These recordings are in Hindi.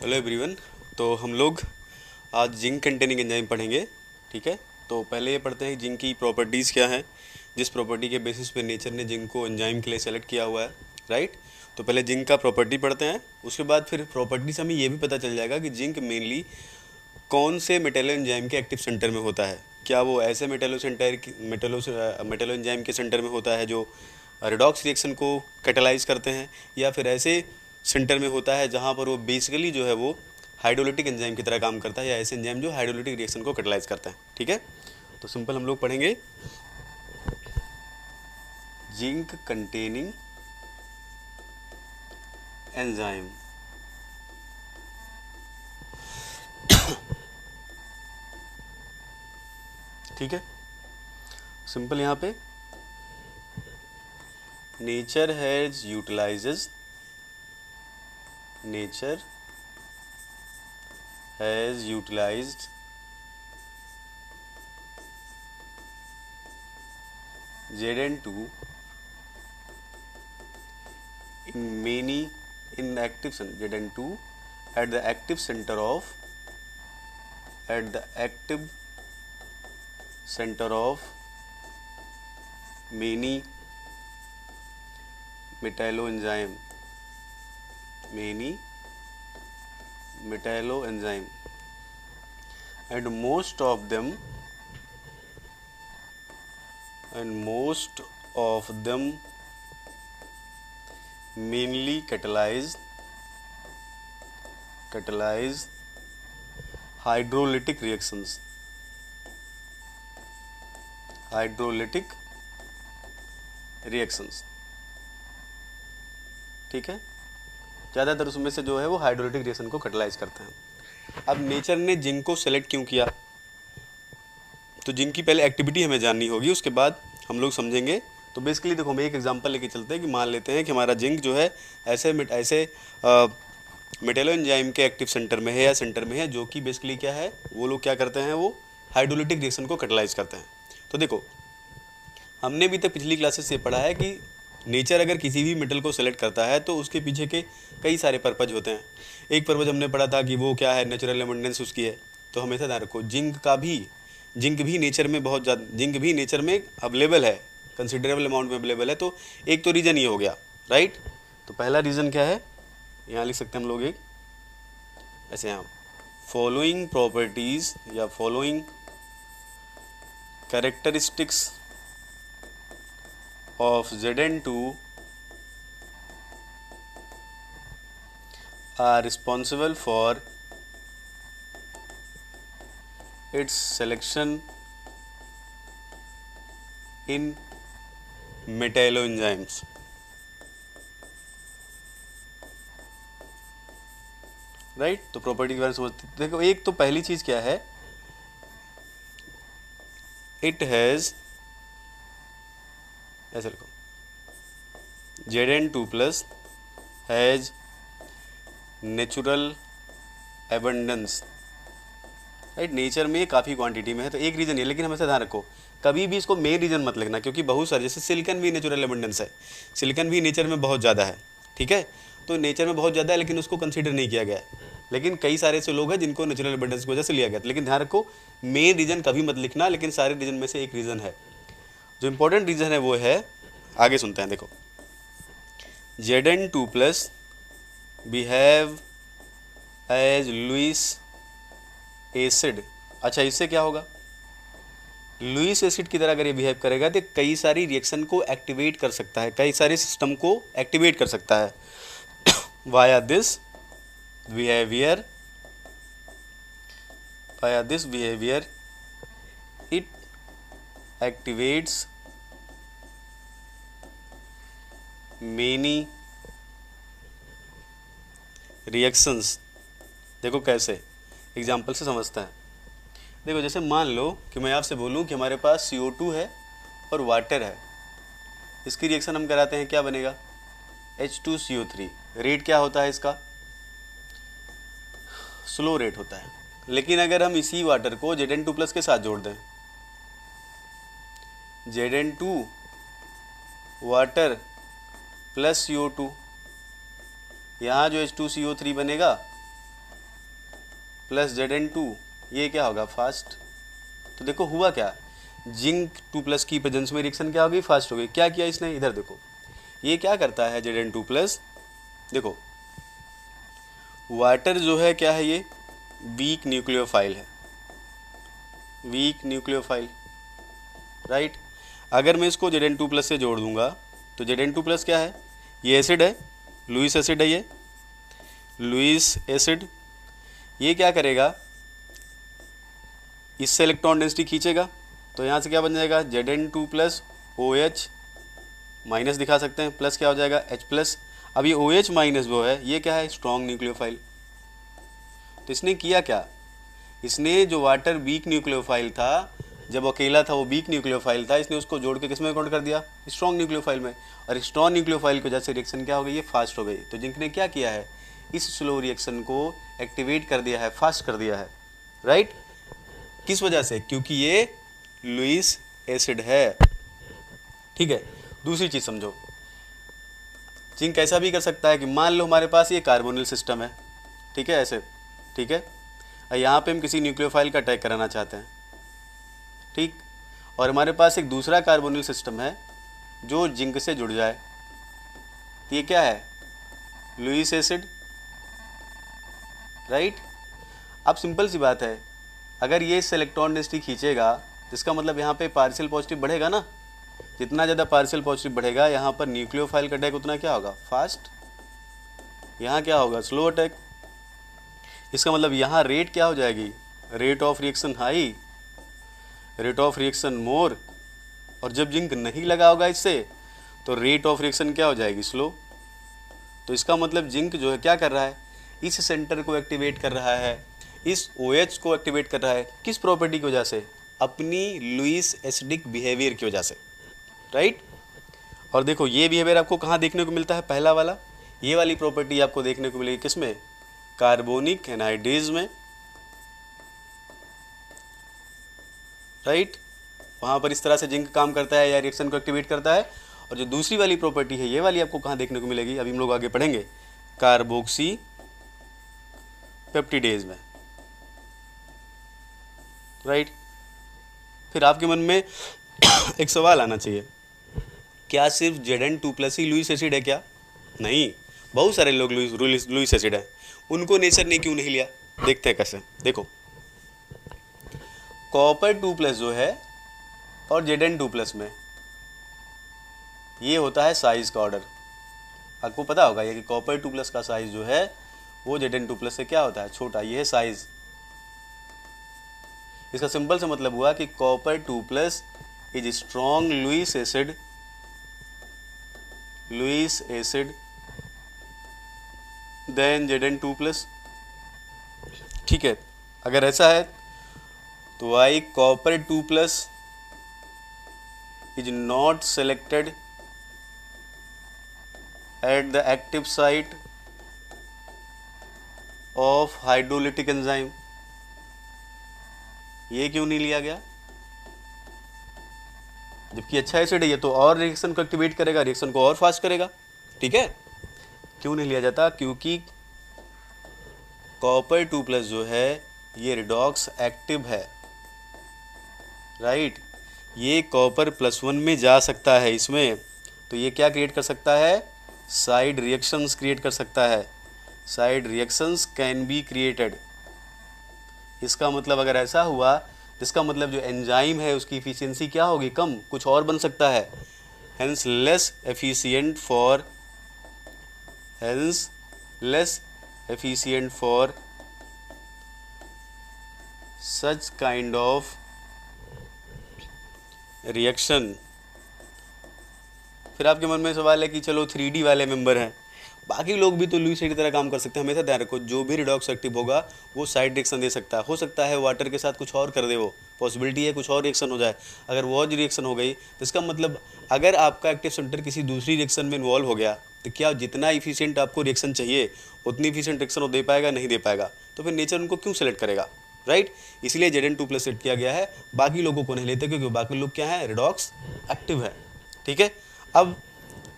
Hello everyone. तो हम लोग आज जिंक कंटेनिंग एंजाइम पढ़ेंगे। ठीक है, तो पहले ये पढ़ते हैं जिंक की प्रॉपर्टीज़ क्या हैं, जिस प्रॉपर्टी के बेसिस पे नेचर ने जिंक को एंजाइम के लिए सेलेक्ट किया हुआ है। राइट, तो पहले जिंक का प्रॉपर्टी पढ़ते हैं, उसके बाद फिर प्रॉपर्टी से हमें ये भी पता चल जाएगा कि जिंक मेनली कौन से मेटेलो एंजाइम के एक्टिव सेंटर में होता है। क्या वो ऐसे मेटेलो एंजाइम के सेंटर में होता है जो रिडॉक्स रिएक्शन को कैटेलाइज करते हैं, या फिर ऐसे सेंटर में होता है जहाँ पर वो बेसिकली जो है वो हाइड्रोलिटिक एंजाइम की तरह काम करता है, या ऐसे एंजाइम जो हाइड्रोलिटिक रिएक्शन को कैटेलाइज करते हैं। ठीक है, तो सिंपल हम लोग पढ़ेंगे जिंक कंटेनिंग एंजाइम। ठीक है, सिंपल यहाँ पे nature has utilises nature has utilized Zn2 in active Zn2 at the active center of many metalloenzyme and most of them mainly catalyze hydrolytic reactions ठीक है, ज़्यादातर उसमें से जो है वो हाइड्रोलिटिक रिएक्शन को कैटेलाइज करते हैं। अब नेचर ने जिंक को सेलेक्ट क्यों किया, तो जिंक की पहले एक्टिविटी हमें जाननी होगी, उसके बाद हम लोग समझेंगे। तो बेसिकली देखो, हम एक एग्जांपल लेके चलते हैं कि मान लेते हैं कि हमारा जिंक जो है ऐसे मेटेलो एंजाइम के एक्टिव सेंटर में है या सेंटर में है, जो कि बेसिकली क्या है, वो लोग क्या करते हैं, वो हाइड्रोलिटिक रिएक्शन को कैटेलाइज करते हैं। तो देखो, हमने भी तक पिछली क्लासेस से पढ़ा है कि नेचर अगर किसी भी मेटल को सेलेक्ट करता है तो उसके पीछे के कई सारे पर्पज होते हैं। एक पर्पज हमने पढ़ा था कि वो क्या है, नेचुरल एबंडेंस उसकी है। तो हमेशा ध्यान रखो, जिंक भी नेचर में बहुत ज़्यादा, जिंक भी नेचर में अवेलेबल है, कंसिडरेबल अमाउंट में अवेलेबल है। तो एक तो रीज़न ये हो गया। राइट, तो पहला रीज़न क्या है, यहाँ लिख सकते हैं हम लोग एक ऐसे, यहाँ फॉलोइंग प्रॉपर्टीज़ या following characteristics of Zn2 are responsible for its selection in metalloenzymes। Right, तो प्रॉपर्टी के बारे में समझते हैं। देखो, एक तो पहली चीज क्या है, इट हैज, ऐसे लिखो, Zn2 plus has natural abundance. Right, nature में काफ़ी क्वांटिटी में है, तो एक रीज़न है। लेकिन हमेशा ध्यान रखो, कभी भी इसको मेन रीज़न मत लिखना, क्योंकि बहुत सारे, जैसे सिलिकन भी नेचुरल एबंडेंस है, सिलिकन भी नेचर में बहुत ज़्यादा है। ठीक है, तो नेचर में बहुत ज़्यादा है लेकिन उसको कंसीडर नहीं किया गया है। लेकिन कई सारे ऐसे लोग हैं जिनको नेचुरल एबंडेंस की वजह से लिया गया। लेकिन ध्यान रखो, मेन रीज़न कभी मत लिखना, लेकिन सारे रीज़न में से एक रीज़न है। जो इंपॉर्टेंट रीज़न है वो है, आगे सुनते हैं। देखो, Zn2 plus behave as Lewis acid. अच्छा, इससे क्या होगा, लुईस एसिड की तरह अगर ये बिहेव करेगा तो कई सारी रिएक्शन को एक्टिवेट कर सकता है, कई सारे सिस्टम को एक्टिवेट कर सकता है। Via this behaviour it activates many reactions. देखो कैसे, एग्जाम्पल से समझते हैं। देखो, जैसे मान लो कि मैं आपसे बोलूं कि हमारे पास CO2 है और वाटर है, इसकी रिएक्शन हम कराते हैं, क्या बनेगा, H2CO3। रेट क्या होता है इसका, स्लो रेट होता है। लेकिन अगर हम इसी वाटर को Zn2 प्लस के साथ जोड़ दें, Zn2 वाटर प्लस CO2, यहाँ जो H2CO3 बनेगा प्लस Zn2, ये क्या होगा, फास्ट। तो देखो हुआ क्या, जिंक 2+ की प्रेजेंस में रिएक्शन क्या हो गई, फास्ट हो गई। क्या किया इसने, इधर देखो, ये क्या करता है Zn2+, देखो वाटर जो है क्या है, ये वीक न्यूक्लियोफाइल है, वीक न्यूक्लियोफाइल, राइट। अगर मैं इसको Zn2+ से जोड़ दूंगा तो Zn2+ क्या है, ये एसिड है, लुईस एसिड है, ये लुईस एसिड। ये क्या करेगा, इससे इलेक्ट्रॉन डेंसिटी खींचेगा, तो यहाँ से क्या बन जाएगा, Zn2+ OH माइनस दिखा सकते हैं, प्लस क्या हो जाएगा H+। अब ये OH माइनस वो है, ये क्या है, स्ट्रॉन्ग न्यूक्लियोफाइल। तो इसने किया क्या, इसने जो वाटर वीक न्यूक्लियोफाइल था, जब अकेला था वो वीक न्यूक्लियोफाइल था, इसने उसको जोड़ के किस में कन्वर्ट कर दिया, स्ट्रॉन्ग न्यूक्लियोफाइल में। और स्ट्रॉन्ग न्यूक्लियोफाइल की वजह से रिएक्शन क्या हो गई, ये फास्ट हो गई। तो जिंक ने क्या किया है, इस स्लो रिएक्शन को एक्टिवेट कर दिया है, फास्ट कर दिया है, राइट। किस वजह से, क्योंकि ये लुईस एसिड है, ठीक है। दूसरी चीज़ समझो, जिंक ऐसा भी कर सकता है कि मान लो हमारे पास ये कार्बोनिल सिस्टम है, ठीक है, ऐसे, ठीक है, और यहाँ पे हम किसी न्यूक्लियोफाइल का अटैक कराना चाहते हैं, ठीक, और हमारे पास एक दूसरा कार्बोनिल सिस्टम है जो जिंक से जुड़ जाए, ये क्या है, लुईस एसिड, राइट। अब सिंपल सी बात है, अगर ये इससे इलेक्ट्रॉन डेंसिटी खींचेगा तो इसका मतलब यहाँ पे पार्शियल पॉजिटिव बढ़ेगा ना, जितना ज़्यादा पार्शियल पॉजिटिव बढ़ेगा यहाँ पर न्यूक्लियोफाइल का अटैक उतना क्या होगा, फास्ट, यहाँ क्या होगा, स्लो अटैक। इसका मतलब यहाँ रेट क्या हो जाएगी, rate of reaction high, rate of reaction more, और जब जिंक नहीं लगा होगा इससे तो रेट ऑफ रिएक्शन क्या हो जाएगी, स्लो। तो इसका मतलब जिंक जो है क्या कर रहा है, इस सेंटर को एक्टिवेट कर रहा है, इस OH को एक्टिवेट कर रहा है, किस प्रॉपर्टी की वजह से, अपनी लुईस एसिडिक बिहेवियर की वजह से, राइट। और देखो ये बिहेवियर आपको कहाँ देखने को मिलता है, पहला वाला, ये वाली प्रॉपर्टी आपको देखने को मिलेगी किसमें, कार्बोनिक एनहाइड्रेज में, राइट। वहाँ पर इस तरह से जिंक काम करता है या रिएक्शन को एक्टिवेट करता है। और जो दूसरी वाली प्रॉपर्टी है, ये वाली आपको कहाँ देखने को मिलेगी, अभी हम लोग आगे पढ़ेंगे, कार्बोक्सी पेप्टिडेज में, राइट। फिर आपके मन में एक सवाल आना चाहिए, क्या सिर्फ Zn2+ ही लुईस एसिड है क्या, नहीं, बहुत सारे लोग लुईस एसिड है, उनको नेचर ने क्यों नहीं लिया, देखते हैं कैसे। देखो कॉपर 2+ जो है और Zn2+ में ये होता है साइज का ऑर्डर, आपको पता होगा ये कि कॉपर 2+ का साइज जो है वो Zn2+ से क्या होता है, छोटा, ये है साइज। इसका सिंपल से मतलब हुआ कि copper 2+ is strong Lewis acid then Zn2+, ठीक है। अगर ऐसा है तो why copper 2+ is not selected at the active site of hydrolytic enzyme, ये क्यों नहीं लिया गया, जबकि अच्छा एसिड है ये तो और रिएक्शन को एक्टिवेट करेगा, रिएक्शन को और फास्ट करेगा, ठीक है। क्यों नहीं लिया जाता, क्योंकि कॉपर 2+ जो है ये रिडॉक्स एक्टिव है, राइट। ये कॉपर +1 में जा सकता है इसमें, तो ये क्या क्रिएट कर सकता है, साइड रिएक्शंस क्रिएट कर सकता है, side reactions can be created. इसका मतलब अगर ऐसा हुआ, इसका मतलब जो एंजाइम है उसकी इफिशियंसी क्या होगी, कम, कुछ और बन सकता है, hence less efficient for such kind of reaction. फिर आपके मन में सवाल है कि चलो 3D वाले मेंबर हैं, बाकी लोग भी तो लुईस एसिड की तरह काम कर सकते हैं। हमेशा ध्यान रखो, जो भी रिडॉक्स एक्टिव होगा वो साइड रिएक्शन दे सकता है, हो सकता है वाटर के साथ कुछ और कर दे, वो पॉसिबिलिटी है कुछ और रिएक्शन हो जाए। अगर वो रिएक्शन हो गई तो इसका मतलब अगर आपका एक्टिव सेंटर किसी दूसरी रिएक्शन में इन्वॉल्व हो गया तो क्या जितना इफिशिएंट आपको रिएक्शन चाहिए उतनी इफिशिएंट रिएक्शन वो दे पाएगा, नहीं दे पाएगा, तो फिर नेचर उनको क्यों सेलेक्ट करेगा, राइट। इसलिए Zn2+ सेट किया गया है, बाकी लोगों को नहीं लेते क्योंकि बाकी लोग क्या है, रिडॉक्स एक्टिव है, ठीक है। अब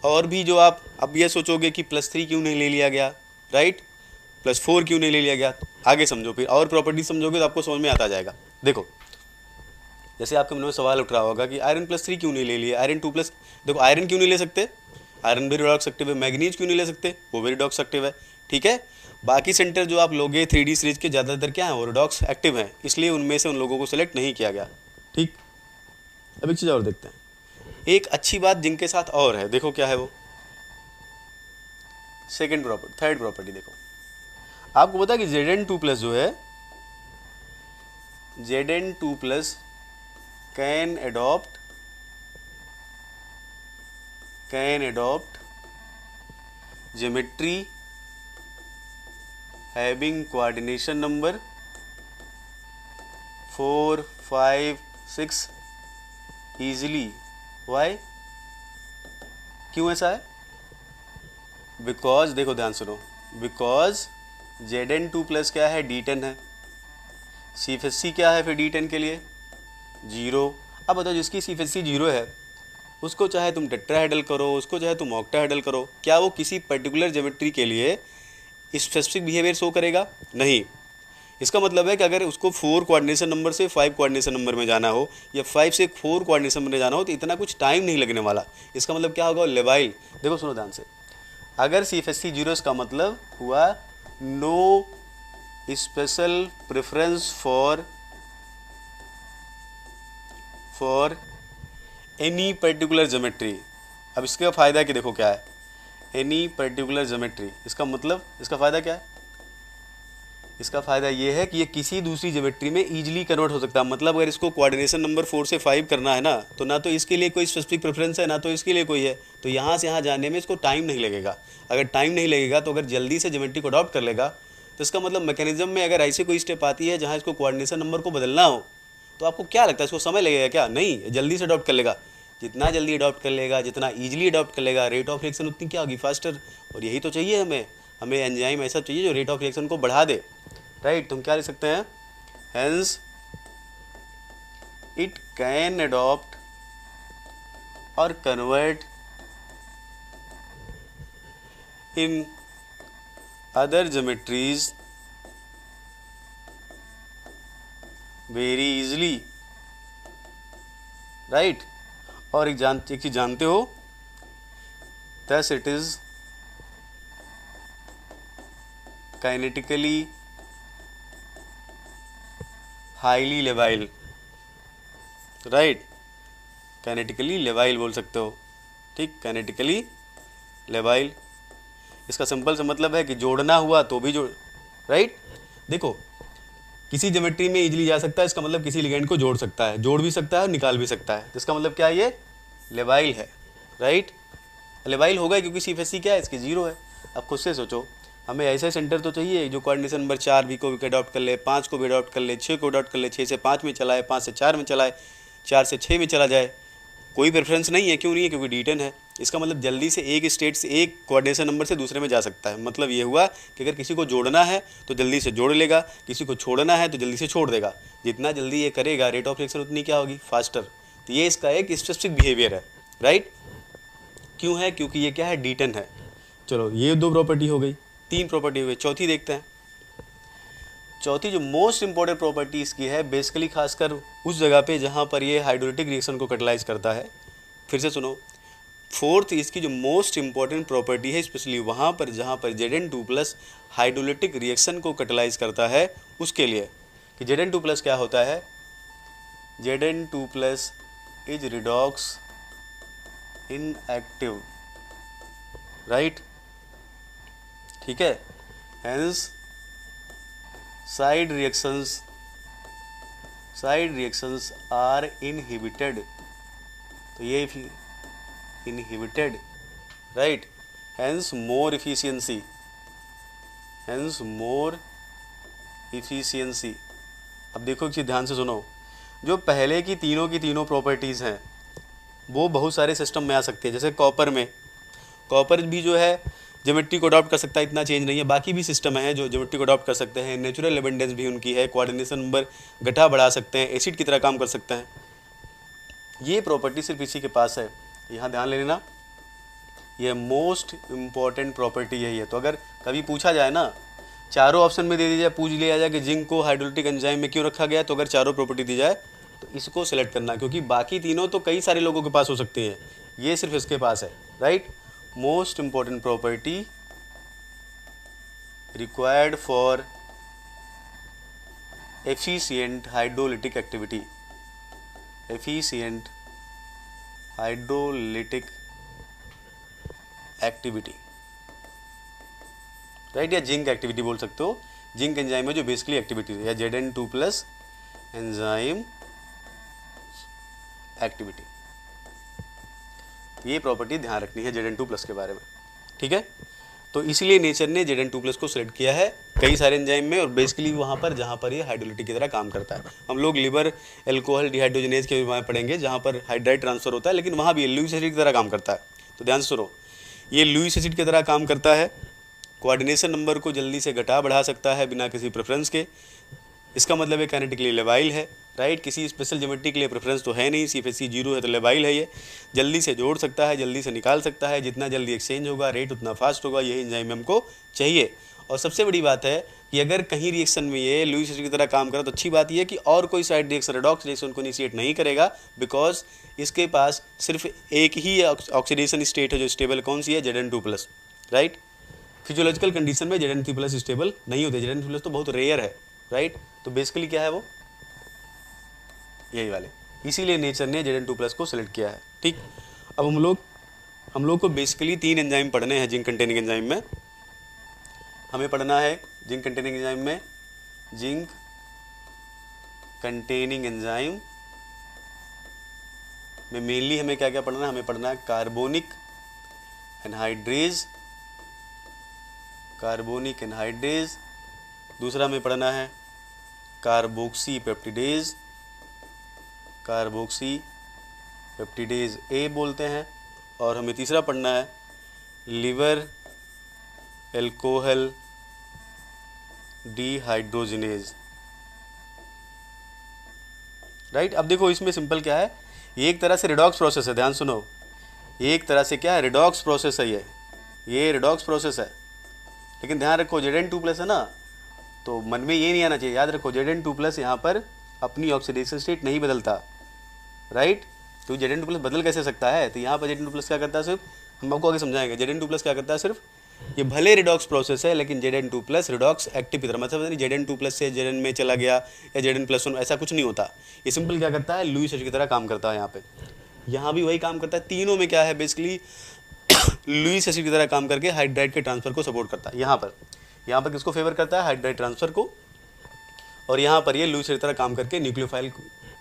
और भी जो आप अब ये सोचोगे कि +3 क्यों नहीं ले लिया गया, राइट, प्लस 4 क्यों नहीं ले लिया गया, आगे समझो, फिर और प्रॉपर्टी समझोगे तो आपको समझ में आता जाएगा। देखो जैसे आपके मन में सवाल उठ रहा होगा कि आयरन प्लस 3 क्यों नहीं ले लिए, आयरन 2 प्लस, देखो आयरन क्यों नहीं ले सकते, आयरन भी रिडॉक्स एक्टिव है, मैग्नीज क्यों नहीं ले सकते, वो भी रिडॉक्स एक्टिव है, ठीक है। बाकी सेंटर जो आप लोगे 3D सीरीज के ज़्यादातर क्या है, वो रिडॉक्स एक्टिव हैं, इसलिए उनमें से उन लोगों को सेलेक्ट नहीं किया गया, ठीक। अब एक चीज़ और देखते हैं, एक अच्छी बात जिनके साथ और है, देखो क्या है वो, सेकेंड प्रॉपर्टी, थर्ड प्रॉपर्टी। देखो आपको पता है कि Zn2 प्लस जो है, Zn2 plus can adopt geometry having coordination number 4, 5, 6 easily। why, क्यों ऐसा है, बिकॉज, देखो ध्यान सुनो, बिकॉज Zn2 प्लस क्या है, D10 है, CFSC क्या है फिर D10 के लिए 0। अब बताओ जिसकी CFSC 0 है उसको चाहे तुम टेट्राहेड्रल करो, उसको चाहे तुम ऑक्टाहेड्रल करो, क्या वो किसी पर्टिकुलर ज्योमेट्री के लिए स्पेसिफिक बिहेवियर शो करेगा, नहीं। इसका मतलब है कि अगर उसको 4 कोऑर्डिनेशन नंबर से 5 कोऑर्डिनेशन नंबर में जाना हो या 5 से 4 कोऑर्डिनेशन नंबर में जाना हो तो इतना कुछ टाइम नहीं लगने वाला। इसका मतलब क्या होगा, लेवाइल। देखो सुनो ध्यान से, अगर CFSC 0 इसका मतलब हुआ no special preference for any particular geometry. अब इसका फ़ायदा कि देखो क्या है, एनी पर्टिकुलर ज्योमेट्री, इसका मतलब, इसका फ़ायदा क्या है, इसका फ़ायदा ये है कि ये किसी दूसरी ज्योमेट्री में ईजिली कन्वर्ट हो सकता है। मतलब अगर इसको कोऑर्डिनेशन नंबर 4 से 5 करना है ना, तो ना तो इसके लिए कोई स्पेसिफिक प्रेफरेंस है, ना तो इसके लिए कोई है, तो यहाँ से यहाँ जाने में इसको टाइम नहीं लगेगा। अगर टाइम नहीं लगेगा तो अगर जल्दी से ज्योमेट्री को अडॉप्ट कर लेगा तो इसका मतलब मैकेनिज्म में अगर ऐसे कोई स्टेप आती है जहाँ इसको कोऑर्डिनेशन नंबर को बदलना हो तो आपको क्या लगता है, इसको समय लगेगा क्या, नहीं, जल्दी से अडॉप्ट कर लेगा। जितना जल्दी अडॉप्ट कर लेगा, जितना ईजिली अडॉप्ट कर लेगा, रेट ऑफ रिएक्शन उतनी क्या होगी, फास्टर। और यही तो चाहिए हमें एंजाइम ऐसा चाहिए जो रेट ऑफ रिएक्शन को बढ़ा दे, राइट। तुम क्या लिख सकते हैं, हेंस इट कैन अडॉप्ट और convert in other geometries very easily, right. और एक चीज जानते हो, thus it is kinetically highly लेवाइल, right, kinetically लेवाइल बोल सकते हो, ठीक, काइनेटिकली लेवाइल। इसका सिंपल सा मतलब है कि जोड़ना हुआ तो भी जोड़, राइट। देखो किसी ज्योमेट्री में इजीली जा सकता है, इसका मतलब किसी लिगेंड को जोड़ सकता है, जोड़ भी सकता है और निकाल भी सकता है, तो इसका मतलब क्या है, ये लेवाइल है, राइट। लेवाइल होगा क्योंकि CFSC क्या है, इसकी 0 है। अब खुद से सोचो, हमें ऐसा सेंटर तो चाहिए जो कोऑर्डिनेशन नंबर 4 भी को भी अडॉप्ट कर ले, 5 को भी अडॉप्ट कर ले, 6 को अडॉप्ट कर ले, 6 से 5 में चलाए, 5 से 4 में चलाए, 4 से 6 में चला जाए। कोई प्रेफरेंस नहीं है, क्यों नहीं है, क्योंकि D10 है। इसका मतलब जल्दी से एक स्टेट से एक कोऑर्डिनेशन नंबर से दूसरे में जा सकता है। मतलब ये हुआ कि अगर किसी को जोड़ना है तो जल्दी से जोड़ लेगा, किसी को छोड़ना है तो जल्दी से छोड़ देगा। जितना जल्दी ये करेगा रेट ऑफ रिएक्शन उतनी क्या होगी, फास्टर। तो ये इसका एक स्पेसिफिक बिहेवियर है, राइट। क्यों है, क्योंकि ये क्या है, D10 है। चलो ये 2 प्रॉपर्टी हो गई, 3 प्रॉपर्टी हो गई। चौथी देखते हैं। चौथी जो मोस्ट इंपॉर्टेंट प्रॉपर्टी इसकी है, बेसिकली खासकर उस जगह पे जहाँ पर ये हाइड्रोलिटिक रिएक्शन को कैटलाइज करता है। फिर से सुनो, फोर्थ इसकी जो मोस्ट इंपॉर्टेंट प्रॉपर्टी है, स्पेशली वहाँ पर जहाँ पर Zn2 प्लस हाइड्रोलिटिक रिएक्शन को कैटलाइज करता है, उसके लिए कि Zn2 प्लस क्या होता है, Zn2 plus is redox inactive, right, ठीक है। Hence side reactions are inhibited, तो ये inhibited, right. Hence more efficiency. अब देखो कि ध्यान से सुनो, जो पहले की तीनों प्रॉपर्टीज़ हैं वो बहुत सारे सिस्टम में आ सकती है। जैसे कॉपर भी जो है ज्योमेट्री को अडॉप्ट कर सकता है, इतना चेंज नहीं है। बाकी भी सिस्टम है जो ज्योमेट्री को अडॉप्ट कर सकते हैं। नेचुरल एबंडेंस भी उनकी है, कोऑर्डिनेशन नंबर घटा बढ़ा सकते हैं, एसिड की तरह काम कर सकते हैं। ये प्रॉपर्टी सिर्फ इसी के पास है, यहाँ ध्यान ले लेना, ये मोस्ट इम्पॉर्टेंट प्रॉपर्टी यही है। तो अगर कभी पूछा जाए ना चारों ऑप्शन में दे दी जाए, पूछ लिया जाए कि जिंक को हाइड्रोलिटिक एंजाइम में क्यों रखा गया है, तो अगर चारों प्रॉपर्टी दी जाए तो इसको सेलेक्ट करना, क्योंकि बाकी तीनों तो कई सारे लोगों के पास हो सकती हैं, ये सिर्फ इसके पास है, right. Most important property required for efficient hydrolytic activity, efficient hydrolytic activity, right, या जिंक एक्टिविटी बोल सकते हो। जिंक एंजाइम में जो बेसिकली एक्टिविटी है, या Zn2+ एंजाइम एक्टिविटी, ये प्रॉपर्टी ध्यान रखनी है Zn2+ के बारे में, ठीक है। तो इसलिए नेचर ने Zn2+ को सिलेक्ट किया है कई सारे एंजाइम में, और बेसिकली वहाँ पर जहाँ पर ये हाइड्रोलिटिक की तरह काम करता है। हम लोग लिवर एल्कोहल डिहाइड्रोजनेज के बारे में पढ़ेंगे, जहाँ पर हाइड्राइड ट्रांसफर होता है, लेकिन वहाँ भी लुईस एसिड की तरह काम करता है। तो ध्यान से सुनो, ये लुईस एसिड की तरह काम करता है, कोऑर्डिनेशन नंबर को जल्दी से घटा बढ़ा सकता है बिना किसी प्रेफरेंस के। इसका मतलब है काइनेटिकली लेवाइल है, राइट, किसी स्पेशल ज्योमेट्री के लिए प्रेफरेंस तो है नहीं, CFSC 0 है तो लेवाइल है। ये जल्दी से जोड़ सकता है, जल्दी से निकाल सकता है, जितना जल्दी एक्सचेंज होगा रेट उतना फास्ट होगा, यही एंजाइम हमको चाहिए। और सबसे बड़ी बात है कि अगर कहीं रिएक्शन में ये लुईस एसिड की तरह काम करा तो अच्छी बात यह है कि और कोई साइड रिएक्शन रेडॉक्स रिएक्शन को इनिशिएट नहीं करेगा, बिकॉज इसके पास सिर्फ एक ही ऑक्सीडेशन स्टेट है जो स्टेबल, कौन सी है, Zn2+, राइट। फिजियोलॉजिकल कंडीशन में Zn3+ स्टेबल नहीं होते, Zn3+ तो बहुत रेयर है, राइट। तो बेसिकली क्या है वो, यही वाले, इसीलिए नेचर ने Zn2+ को सिलेक्ट किया है, ठीक। अब हम लोग को बेसिकली 3 एंजाइम पढ़ने हैं जिंक कंटेनिंग एंजाइम में। हमें पढ़ना है जिंक कंटेनिंग एंजाइम में, जिंक कंटेनिंग एंजाइम में मेनली हमें क्या क्या पढ़ना है, हमें पढ़ना है कार्बोनिक एनहाइड्रेज, कार्बोनिक एनहाइड्रेज। दूसरा हमें पढ़ना है कार्बोक्सी पेप्टिडेज, कार्बोक्सी पेप्टिडेज ए बोलते हैं। और हमें तीसरा पढ़ना है लिवर एल्कोहल डिहाइड्रोजिनेज, राइट। अब देखो इसमें सिंपल क्या है, ये एक तरह से रिडॉक्स प्रोसेस है, ध्यान सुनो, ये एक तरह से क्या है, रिडॉक्स प्रोसेस है, ये रिडॉक्स प्रोसेस है। लेकिन ध्यान रखो Zn2+ है ना, तो मन में ये नहीं आना चाहिए, याद रखो Zn2+ यहाँ पर अपनी ऑक्सीडेशन स्टेट नहीं बदलता, राइट। तो Zn2+ बदल कैसे सकता है, तो यहाँ पर Zn2+ क्या करता है, सिर्फ हम आपको आगे समझाएंगे। Zn2+ क्या करता है, सिर्फ ये भले रिडॉक्स प्रोसेस है, लेकिन Zn2+ रिडॉक्स एक्टिव की तरह, मतलब नहीं Zn2+ से Zn में चला गया या Zn+1, ऐसा कुछ नहीं होता। ये सिंपल क्या करता है, लुईस एसिड की तरह काम करता है। यहाँ पे, यहाँ भी वही काम करता है। तीनों में क्या है, बेसिकली लुईस एसिड की तरह काम करके हाइड्राइड के ट्रांसफर को सपोर्ट करता है। यहाँ पर किसको फेवर करता है, हाइड्राइड ट्रांसफर को। और यहाँ पर ये लुईस एसिड की तरह काम करके न्यूक्लियोफाइल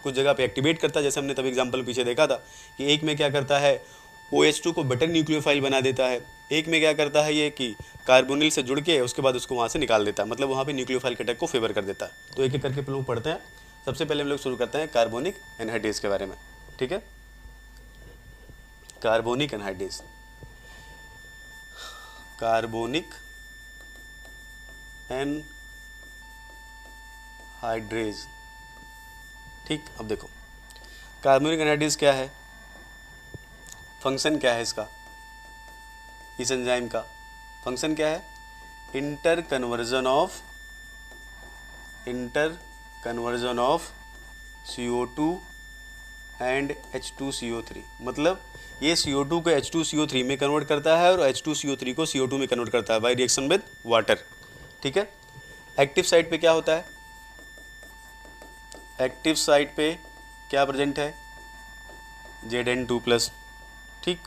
कुछ जगह पे एक्टिवेट करता है, जैसे हमने तब एग्जाम्पल पीछे देखा था कि एक में क्या करता है, OH2 को बेटर न्यूक्लियोफाइल बना देता है, एक में क्या करता है ये कि कार्बोनिल से जुड़ के उसके बाद उसको वहाँ से निकाल देता है, मतलब वहाँ पे न्यूक्लियोफाइल के अटैक को फेवर कर देता है। तो एक एक करके लोग पढ़ते हैं। सबसे पहले हम लोग शुरू करते हैं कार्बोनिक एनहाइड्रेज के बारे में, ठीक है। कार्बोनिक एनहाइड्रेज, कार्बोनिक एनहाइड्रेज, ठीक। अब देखो कार्बोनिक एनहाइड्रेज क्या है, फंक्शन क्या है इसका, इस एंजाइम का फंक्शन क्या है, inter conversion of CO2 and H2CO3, मतलब ये CO2 को H2CO3 में कन्वर्ट करता है और H2CO3 को CO2 में कन्वर्ट करता है बाय रिएक्शन विद वाटर, ठीक है। एक्टिव साइट पे क्या होता है, एक्टिव साइट पे क्या प्रेजेंट है, Zn2+, ठीक।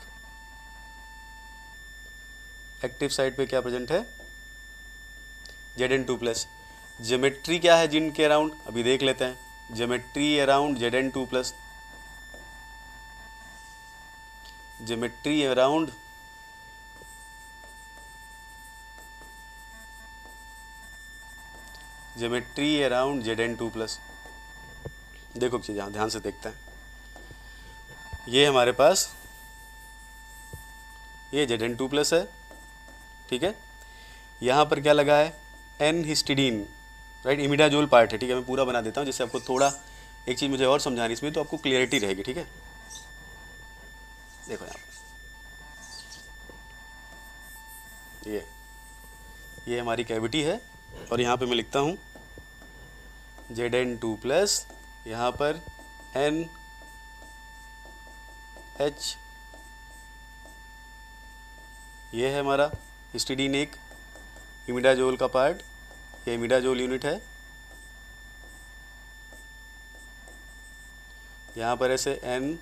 एक्टिव साइट पे क्या प्रेजेंट है, Zn2+। ज्योमेट्री क्या है जिन के अराउंड, अभी देख लेते हैं। Geometry around Zn2+, geometry around Zn2+। देखो चीज़ ध्यान से देखते हैं, ये हमारे पास ये Zn2+ है, ठीक है। यहाँ पर क्या लगा है, N histidine, right, imidazole part है, ठीक है। मैं पूरा बना देता हूँ जिससे आपको थोड़ा एक चीज़ मुझे और समझानी इसमें, तो आपको क्लियरिटी रहेगी, ठीक है। देखो यहाँ ये हमारी कैविटी है, और यहाँ पे मैं लिखता हूँ Zn2 प्लस, यहाँ पर NH, ये है हमारा हिस्टिडीन एक इमिडाजोल का पार्ट, ये इमिडाजोल यूनिट है। यहाँ पर ऐसे NH,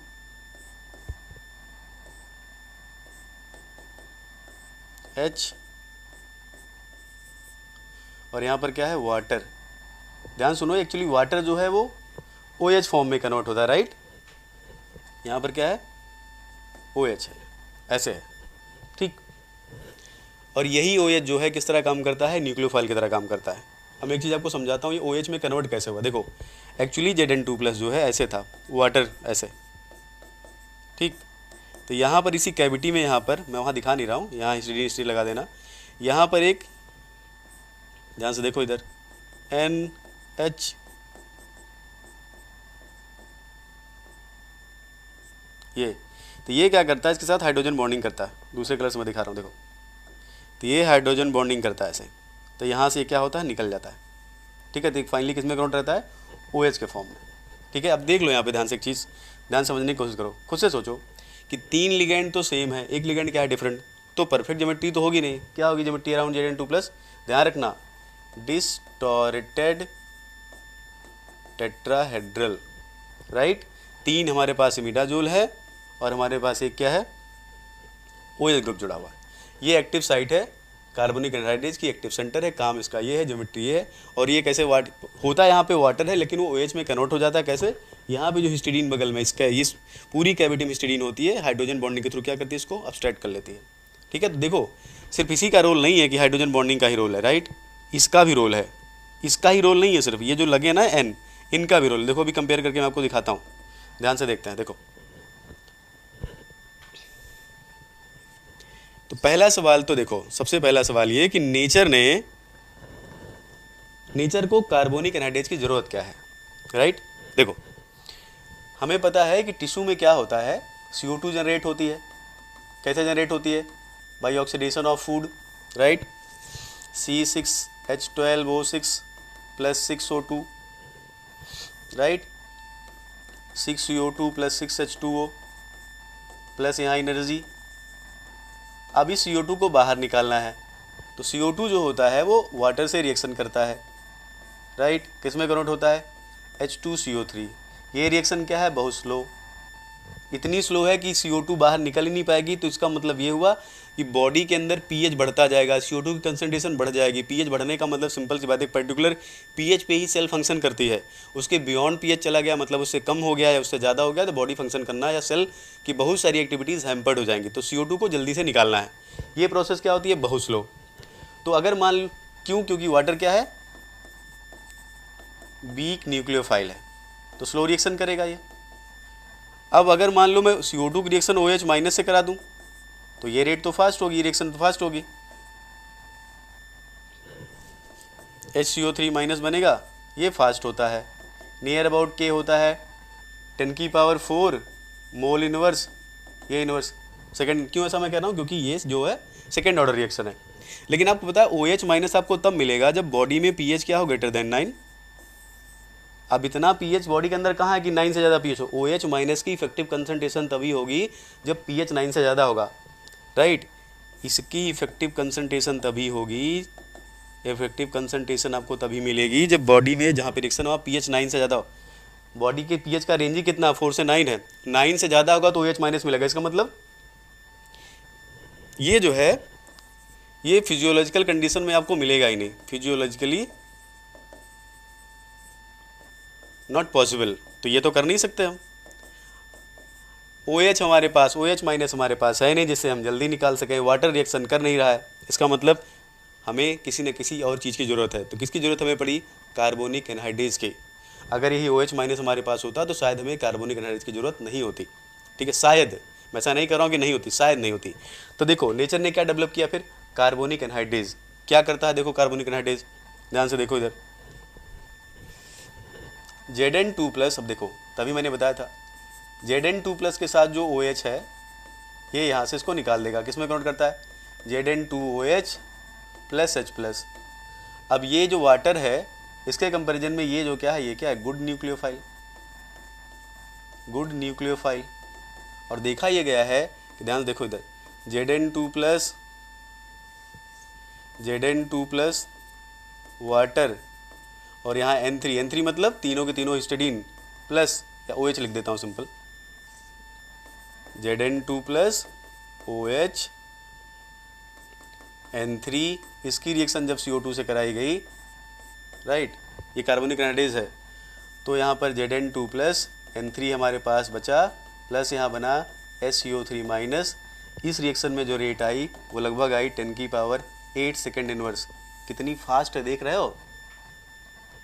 और यहाँ पर क्या है, वाटर। ध्यान सुनो, एक्चुअली वाटर जो है वो OH फॉर्म में कन्वर्ट होता है, राइट। यहाँ पर क्या है, OH है, ऐसे है, ठीक। और यही OH जो है किस तरह काम करता है, न्यूक्लियोफाइल की तरह काम करता है। अब मैं एक चीज़ आपको समझाता हूँ, ये OH में कन्वर्ट कैसे हुआ। देखो एक्चुअली Zn2 प्लस जो है ऐसे था, वाटर ऐसे, ठीक। तो यहाँ पर इसी कैविटी में, यहाँ पर मैं वहाँ दिखा नहीं रहा हूँ, यहाँ हिस्ट्री लगा देना। यहाँ पर एक, ध्यान से देखो इधर, NH, ये, तो ये क्या करता है, इसके साथ हाइड्रोजन बॉन्डिंग करता है। दूसरे कलर से मैं दिखा रहा हूँ, देखो, तो ये हाइड्रोजन बॉन्डिंग करता है ऐसे, तो यहाँ से क्या होता है, निकल जाता है, ठीक है। तो फाइनली किस में कन्वर्ट रहता है, OH के फॉर्म में, ठीक है। अब देख लो यहाँ पे ध्यान से एक चीज़, ध्यान समझने की कोशिश करो, खुद से सोचो कि 3 लिगेंड तो सेम है, एक लिगेंड क्या है डिफरेंट, तो परफेक्ट ज्योमेट्री तो होगी नहीं। क्या होगी ज्योमेट्री अराउंड Zn2 प्लस, ध्यान रखना, डिस्टॉर्टेड टेट्राहेड्रल, राइट। 3 हमारे पास इमिडाजोल है और हमारे पास एक क्या है, OH ग्रुप जुड़ा हुआ है। ये एक्टिव साइट है कार्बोनिक एनहाइड्रेज की, एक्टिव सेंटर है, काम इसका ये है, ज्योमेट्री ये है। और ये कैसे होता है, यहाँ पे वाटर है लेकिन वो OH में कन्वर्ट हो जाता है। कैसे, यहाँ पे जो हिस्टिडीन बगल में इसका, इस पूरी कैविटी में हिस्टिडीन होती है, हाइड्रोजन बॉन्डिंग के थ्रू क्या करती है, इसको अब्स्ट्रैक्ट कर लेती है, ठीक है। तो देखो सिर्फ इसी का रोल नहीं है कि हाइड्रोजन बॉन्डिंग का ही रोल है, राइट, इसका भी रोल है, इसका ही रोल नहीं है सिर्फ, ये जो लगे ना N, इनका भी रोल। देखो अभी कंपेयर करके मैं आपको दिखाता हूँ, ध्यान से देखते हैं। देखो तो पहला सवाल तो देखो, सबसे पहला सवाल ये कि नेचर को कार्बोनिक एनहाइड्रेज की ज़रूरत क्या है, राइट। देखो हमें पता है कि टिश्यू में क्या होता है, CO2 जनरेट होती है। कैसे जनरेट होती है, by oxidation of food, right. C6H12O6 plus 6O2, right, 6CO2 plus 6H2O plus यहाँ एनर्जी। अब इस CO2 को बाहर निकालना है, तो CO2 जो होता है वो वाटर से रिएक्शन करता है, राइट। किस में कन्वर्ट होता है, H2CO3। ये रिएक्शन क्या है, बहुत स्लो, इतनी स्लो है कि CO2 बाहर निकल ही नहीं पाएगी। तो इसका मतलब ये हुआ कि बॉडी के अंदर pH बढ़ता जाएगा, CO2 की कंसंट्रेशन बढ़ जाएगी। pH बढ़ने का मतलब सिंपल सी बात है, पर्टिकुलर pH पे ही सेल फंक्शन करती है। उसके बियॉन्ड pH चला गया, मतलब उससे कम हो गया या उससे ज़्यादा हो गया, तो बॉडी फंक्शन करना या सेल की बहुत सारी एक्टिविटीज़ हैम्पर्ड हो जाएंगी। तो CO2 को जल्दी से निकालना है, ये प्रोसेस क्या होती है, बहुत स्लो। तो अगर मान, क्योंकि वाटर क्या है, वीक न्यूक्लियोफाइल है, तो स्लो रिएक्शन करेगा ये। अब अगर मान लो मैं CO2 की रिएक्शन OH माइनस से करा दूं, तो ये रेट तो फास्ट होगी, रिएक्शन तो फास्ट होगी, HCO3 माइनस बनेगा, ये फास्ट होता है, नियर अबाउट K होता है 10⁴ मोल इनवर्स, ये इनवर्स सेकंड। क्यों ऐसा मैं कह रहा हूँ, क्योंकि ये जो है सेकंड ऑर्डर रिएक्शन है। लेकिन आपको पता है OH माइनस आपको तब मिलेगा जब बॉडी में pH क्या हो, ग्रेटर देन 9। अब इतना pH बॉडी के अंदर कहाँ है कि 9 से ज़्यादा pH हो। OH माइनस की इफेक्टिव कंसंट्रेशन तभी होगी जब pH 9 से ज़्यादा होगा, राइट। इसकी इफेक्टिव कंसंट्रेशन तभी होगी, इफेक्टिव कंसंट्रेशन आपको तभी मिलेगी जब बॉडी में जहाँ पे रिएक्शन हुआ pH 9 से ज़्यादा हो। बॉडी के pH का रेंज ही कितना, 4 से 9 है, 9 से ज़्यादा होगा तो OH माइनस मिलेगा। इसका मतलब ये जो है, ये फिजियोलॉजिकल कंडीशन में आपको मिलेगा ही नहीं, फिजियोलॉजिकली नॉट पॉसिबल। तो ये तो कर नहीं सकते हम। OH हमारे पास, OH माइनस हमारे पास है नहीं जिससे हम जल्दी निकाल सकें, वाटर रिएक्शन कर नहीं रहा है। इसका मतलब हमें किसी न किसी और चीज़ की ज़रूरत है। तो किसकी ज़रूरत हमें पड़ी, कार्बोनिक एनहाइड्रेज की। अगर यही OH माइनस हमारे पास होता तो शायद हमें कार्बोनिक एनहाइड्रेज की ज़रूरत नहीं होती, ठीक है, शायद। मैं ऐसा नहीं कर रहा हूँ कि नहीं होती, शायद नहीं होती। तो देखो नेचर ने क्या डेवलप किया फिर, कार्बोनिक एनहाइड्रेज। क्या करता है, देखो कार्बोनिक एनहाइड्रेज, ध्यान से देखो इधर, Zn2 प्लस। अब देखो तभी मैंने बताया था, Zn2 प्लस के साथ जो OH है ये यहाँ से इसको निकाल देगा, किस में कन्वर्ट करता है, Zn2OH प्लस H प्लस। अब ये जो वाटर है इसके कंपैरिजन में ये जो क्या है, ये क्या है, गुड न्यूक्लियोफाइल, गुड न्यूक्लियोफाइल। और देखा ये गया है कि ध्यान से देखो इधर Zn2 प्लस वाटर और यहाँ N3 मतलब तीनों के तीनों हिस्टिडीन प्लस, या OH लिख देता हूँ simple, Zn2 plus OH N3, इसकी रिएक्शन जब CO2 से कराई गई, राइट, ये कार्बोनिक एनाइड्स है, तो यहाँ पर Zn2 प्लस N3 हमारे पास बचा, प्लस यहाँ बना SCO3 माइनस। इस रिएक्शन में जो रेट आई वो लगभग आई 10⁸ सेकेंड इनवर्स। कितनी फास्ट है देख रहे हो,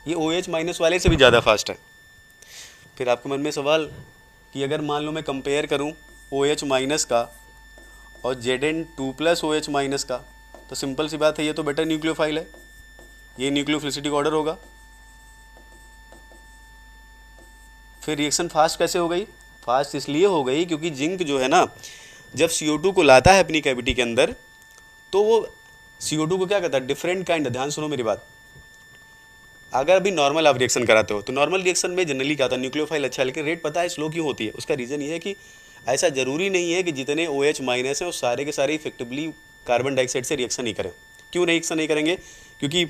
ये OH माइनस वाले से भी ज़्यादा फास्ट है। फिर आपके मन में सवाल कि अगर मान लो मैं कंपेयर करूँ OH माइनस का और Zn2 प्लस OH माइनस का, तो सिंपल सी बात है, ये तो बेटर न्यूक्लियोफाइल है, ये न्यूक्लियोफिलिसिटी का ऑर्डर होगा। फिर रिएक्शन फास्ट कैसे हो गई? फास्ट इसलिए हो गई क्योंकि जिंक जो है ना, जब CO2 को लाता है अपनी कैविटी के अंदर, तो वो CO2 को क्या करता है, डिफरेंट काइंड, ध्यान सुनो मेरी बात, अगर अभी नॉर्मल आप रिएक्शन कराते हो तो नॉर्मल रिएक्शन में जनरली क्या होता है, न्यूक्लियोफाइल अच्छा है, लेकिन रेट पता है स्लो क्यों होती है? उसका रीज़न ये है कि ऐसा ज़रूरी नहीं है कि जितने OH माइनस है वो सारे के सारे इफेक्टिवली कार्बन डाइऑक्साइड से रिएक्शन नहीं करें। क्यों रिएक्शन नहीं करेंगे? क्योंकि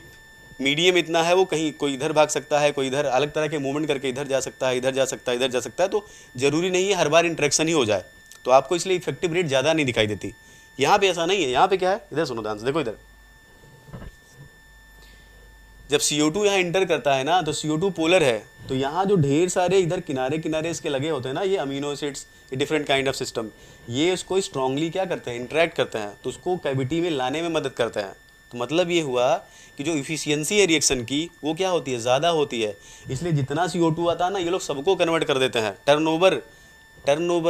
मीडियम इतना है, वो कहीं कोई इधर भाग सकता है, कोई इधर अलग तरह के मूवमेंट करके इधर जा सकता है, इधर जा सकता है, इधर जा सकता है, तो ज़रूरी नहीं है हर बार इंटरेक्शन ही हो जाए, तो आपको इसलिए इफेक्टिव रेट ज़्यादा नहीं दिखाई देती। यहाँ पे ऐसा नहीं है, यहाँ पे क्या है, इधर सुनो ध्यान से, देखो इधर, जब CO2 यहाँ इंटर करता है ना, तो CO2 पोलर है, तो यहाँ जो ढेर सारे इधर किनारे किनारे इसके लगे होते हैं ना, ये अमीनो एसिड्स, ये डिफरेंट काइंड ऑफ सिस्टम, ये उसको स्ट्रांगली क्या करते हैं, इंटरेक्ट करते हैं, तो उसको कैविटी में लाने में मदद करते हैं। तो मतलब ये हुआ कि जो इफिशियंसी है रिएक्शन की वो क्या होती है, ज़्यादा होती है। इसलिए जितना CO2 आता है ना, ये लोग सबको कन्वर्ट कर देते हैं। टर्नओवर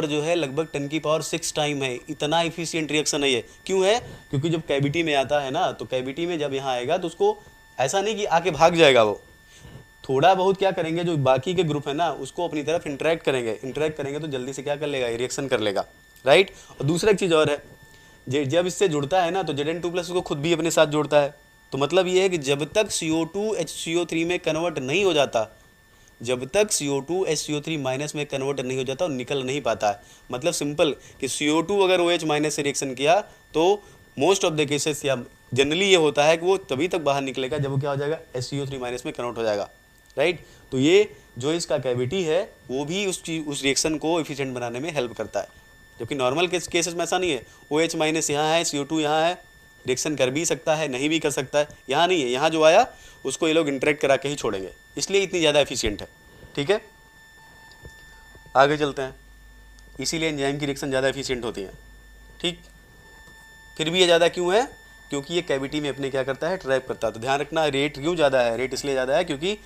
जो है लगभग 10⁶ टाइम है, इतना इफिशियंट रिएक्शन है ये। क्यों है? क्योंकि जब कैविटी में आता है ना, तो कैविटी में जब यहाँ आएगा तो उसको ऐसा नहीं कि आके भाग जाएगा, वो थोड़ा बहुत क्या करेंगे, जो बाकी के ग्रुप है ना उसको अपनी तरफ इंटरेक्ट करेंगे तो जल्दी से क्या कर लेगा, रिएक्शन कर लेगा, राइट। और दूसरा एक चीज़ और है, जब इससे जुड़ता है ना तो Zn2 प्लस उसको खुद भी अपने साथ जोड़ता है। तो मतलब ये है कि जब तक CO2 HCO3 में कन्वर्ट नहीं हो जाता, जब तक CO2 HCO3 माइनस में कन्वर्ट नहीं हो जाता और निकल नहीं पाता है। मतलब सिंपल कि CO2 अगर OH माइनस से रिएक्शन किया तो मोस्ट ऑफ द केसेस या जनरली ये होता है कि वो तभी तक बाहर निकलेगा जब वो क्या हो जाएगा, SCO3 माइनस में कन्वर्ट हो जाएगा, राइट। तो ये जो इसका कैविटी है वो भी उस रिएक्शन को एफिशिएंट बनाने में हेल्प करता है, जबकि नॉर्मल केसेस में ऐसा नहीं है। OH माइनस यहाँ है, CO2 यहाँ है, रिएक्शन कर भी सकता है, नहीं भी कर सकता है, यहाँ नहीं है। यहाँ जो आया उसको ये लोग इंटरेक्ट करा के ही छोड़ेंगे, इसलिए इतनी ज़्यादा एफिशिएंट है, ठीक है। आगे चलते हैं, इसीलिए एंजाइम की रिएक्शन ज़्यादा एफिशिएंट होती है, ठीक। फिर भी ये ज़्यादा क्यों है? क्योंकि ये कैविटी में अपने क्या करता है, ट्रैप करता है। तो ध्यान रखना, रेट क्यों ज़्यादा है, रेट इसलिए ज़्यादा है क्योंकि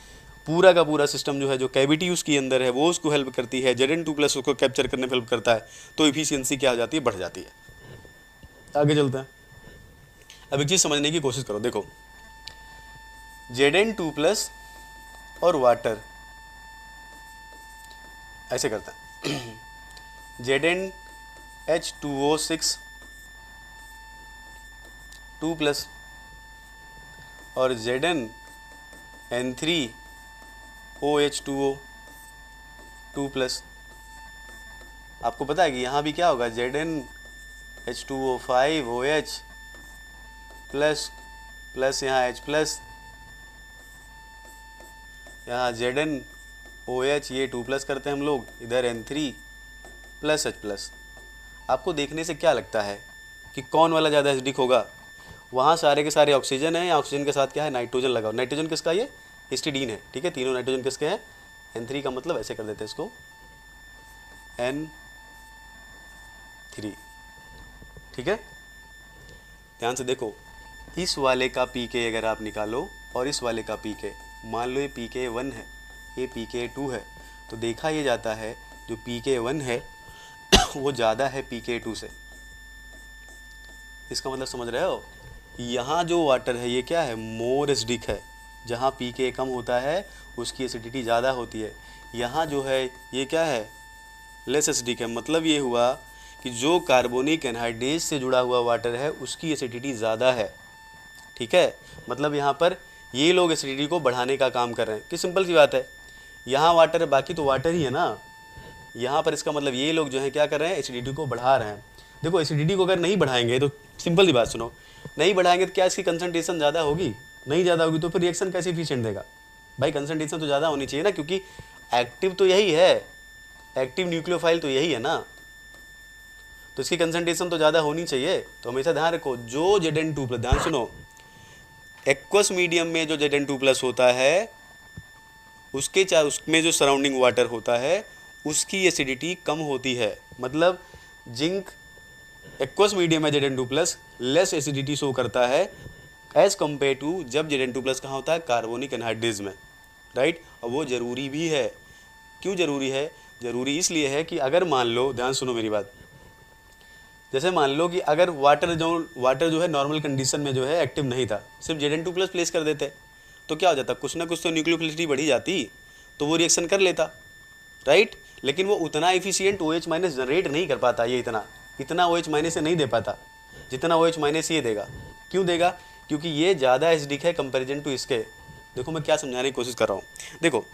पूरा का पूरा सिस्टम जो है, जो कैविटी उसके अंदर है वो उसको हेल्प करती है, Zn2 प्लस उसको कैप्चर करने में हेल्प करता है, तो इफिशियंसी क्या हो जाती है, बढ़ जाती है। आगे चलते हैं, अब एक चीज़ समझने की कोशिश करो, देखो Zn2 प्लस और वाटर ऐसे करता है ZnH2O6 2 प्लस और ZnN3OH2O 2 प्लस। आपको पता है कि यहाँ भी क्या होगा, ZnH2O5OH प्लस प्लस यहाँ H प्लस, यहाँ ZnOH ये 2 प्लस करते हैं हम लोग, इधर N3 प्लस H प्लस। आपको देखने से क्या लगता है कि कौन वाला ज़्यादा एसिडिक होगा? वहाँ सारे के सारे ऑक्सीजन है, या ऑक्सीजन के साथ क्या है, नाइट्रोजन लगा। नाइट्रोजन किसका, ये हिस्टिडीन है, ठीक है। तीनों नाइट्रोजन किसके हैं, N3 का, मतलब ऐसे कर देते हैं इसको N3, ठीक है। ध्यान से देखो, इस वाले का pK अगर आप निकालो और इस वाले का pK, मान लो ये pK1 है, ये pK2 है, तो देखा ये जाता है जो pK1 है वो ज़्यादा है pK2 से। इसका मतलब समझ रहे हो, यहाँ जो वाटर है ये क्या है, मोर एसिडिक है। जहाँ pK कम होता है उसकी एसिडिटी ज़्यादा होती है। यहाँ जो है ये क्या है, लेस एसिडिक है। मतलब ये हुआ कि जो कार्बोनिक एनहाइड्रेट से जुड़ा हुआ वाटर है उसकी एसिडिटी ज़्यादा है, ठीक है। मतलब यहाँ पर ये लोग एसिडिटी को बढ़ाने का काम कर रहे हैं। कि सिंपल सी बात है, यहाँ वाटर है, बाकी तो वाटर ही है ना, यहाँ पर इसका मतलब ये लोग जो है क्या कर रहे हैं, एसिडिटी को बढ़ा रहे हैं। देखो एसिडिटी को अगर नहीं बढ़ाएंगे तो सिंपल सी बात सुनो, नहीं बढ़ाएंगे तो क्या इसकी कंसंट्रेशन ज़्यादा होगी? नहीं ज़्यादा होगी, तो फिर रिएक्शन कैसे एफिशिएंट देगा भाई? कंसंट्रेशन तो ज़्यादा होनी चाहिए ना, क्योंकि एक्टिव तो यही है, एक्टिव न्यूक्लियोफाइल तो यही है ना, तो इसकी कंसंट्रेशन तो ज़्यादा होनी चाहिए। तो हमेशा ध्यान रखो, जो Zn2+, ध्यान सुनो, एक्वस मीडियम में जो Zn2+ होता है उसमें जो सराउंडिंग वाटर होता है उसकी एसिडिटी कम होती है। मतलब जिंक एक्वस मीडियम में Zn2+ लेस एसिडिटी शो करता है एज कम्पेयर टू जब Zn2+ कहाँ होता है, कार्बोनिक एनहाइड्रेज में, राइट। और वो ज़रूरी भी है। क्यों ज़रूरी है? ज़रूरी इसलिए है कि अगर मान लो, ध्यान सुनो मेरी बात, जैसे मान लो कि अगर वाटर जो है नॉर्मल कंडीशन में जो है एक्टिव नहीं था, सिर्फ Zn2+ प्लेस कर देते तो क्या हो जाता, कुछ ना कुछ तो न्यूक्लियोफिलिटी बढ़ी जाती, तो वो रिएक्शन कर लेता, राइट। लेकिन वो उतना एफिशिएंट OH- जनरेट नहीं कर पाता, ये इतना OH- से नहीं दे पाता जितना OH- ये देगा। क्यों देगा? क्योंकि ये ज़्यादा एसिडिक है कंपेरिजन टू इसके। देखो मैं क्या समझाने की कोशिश कर रहा हूँ। देखो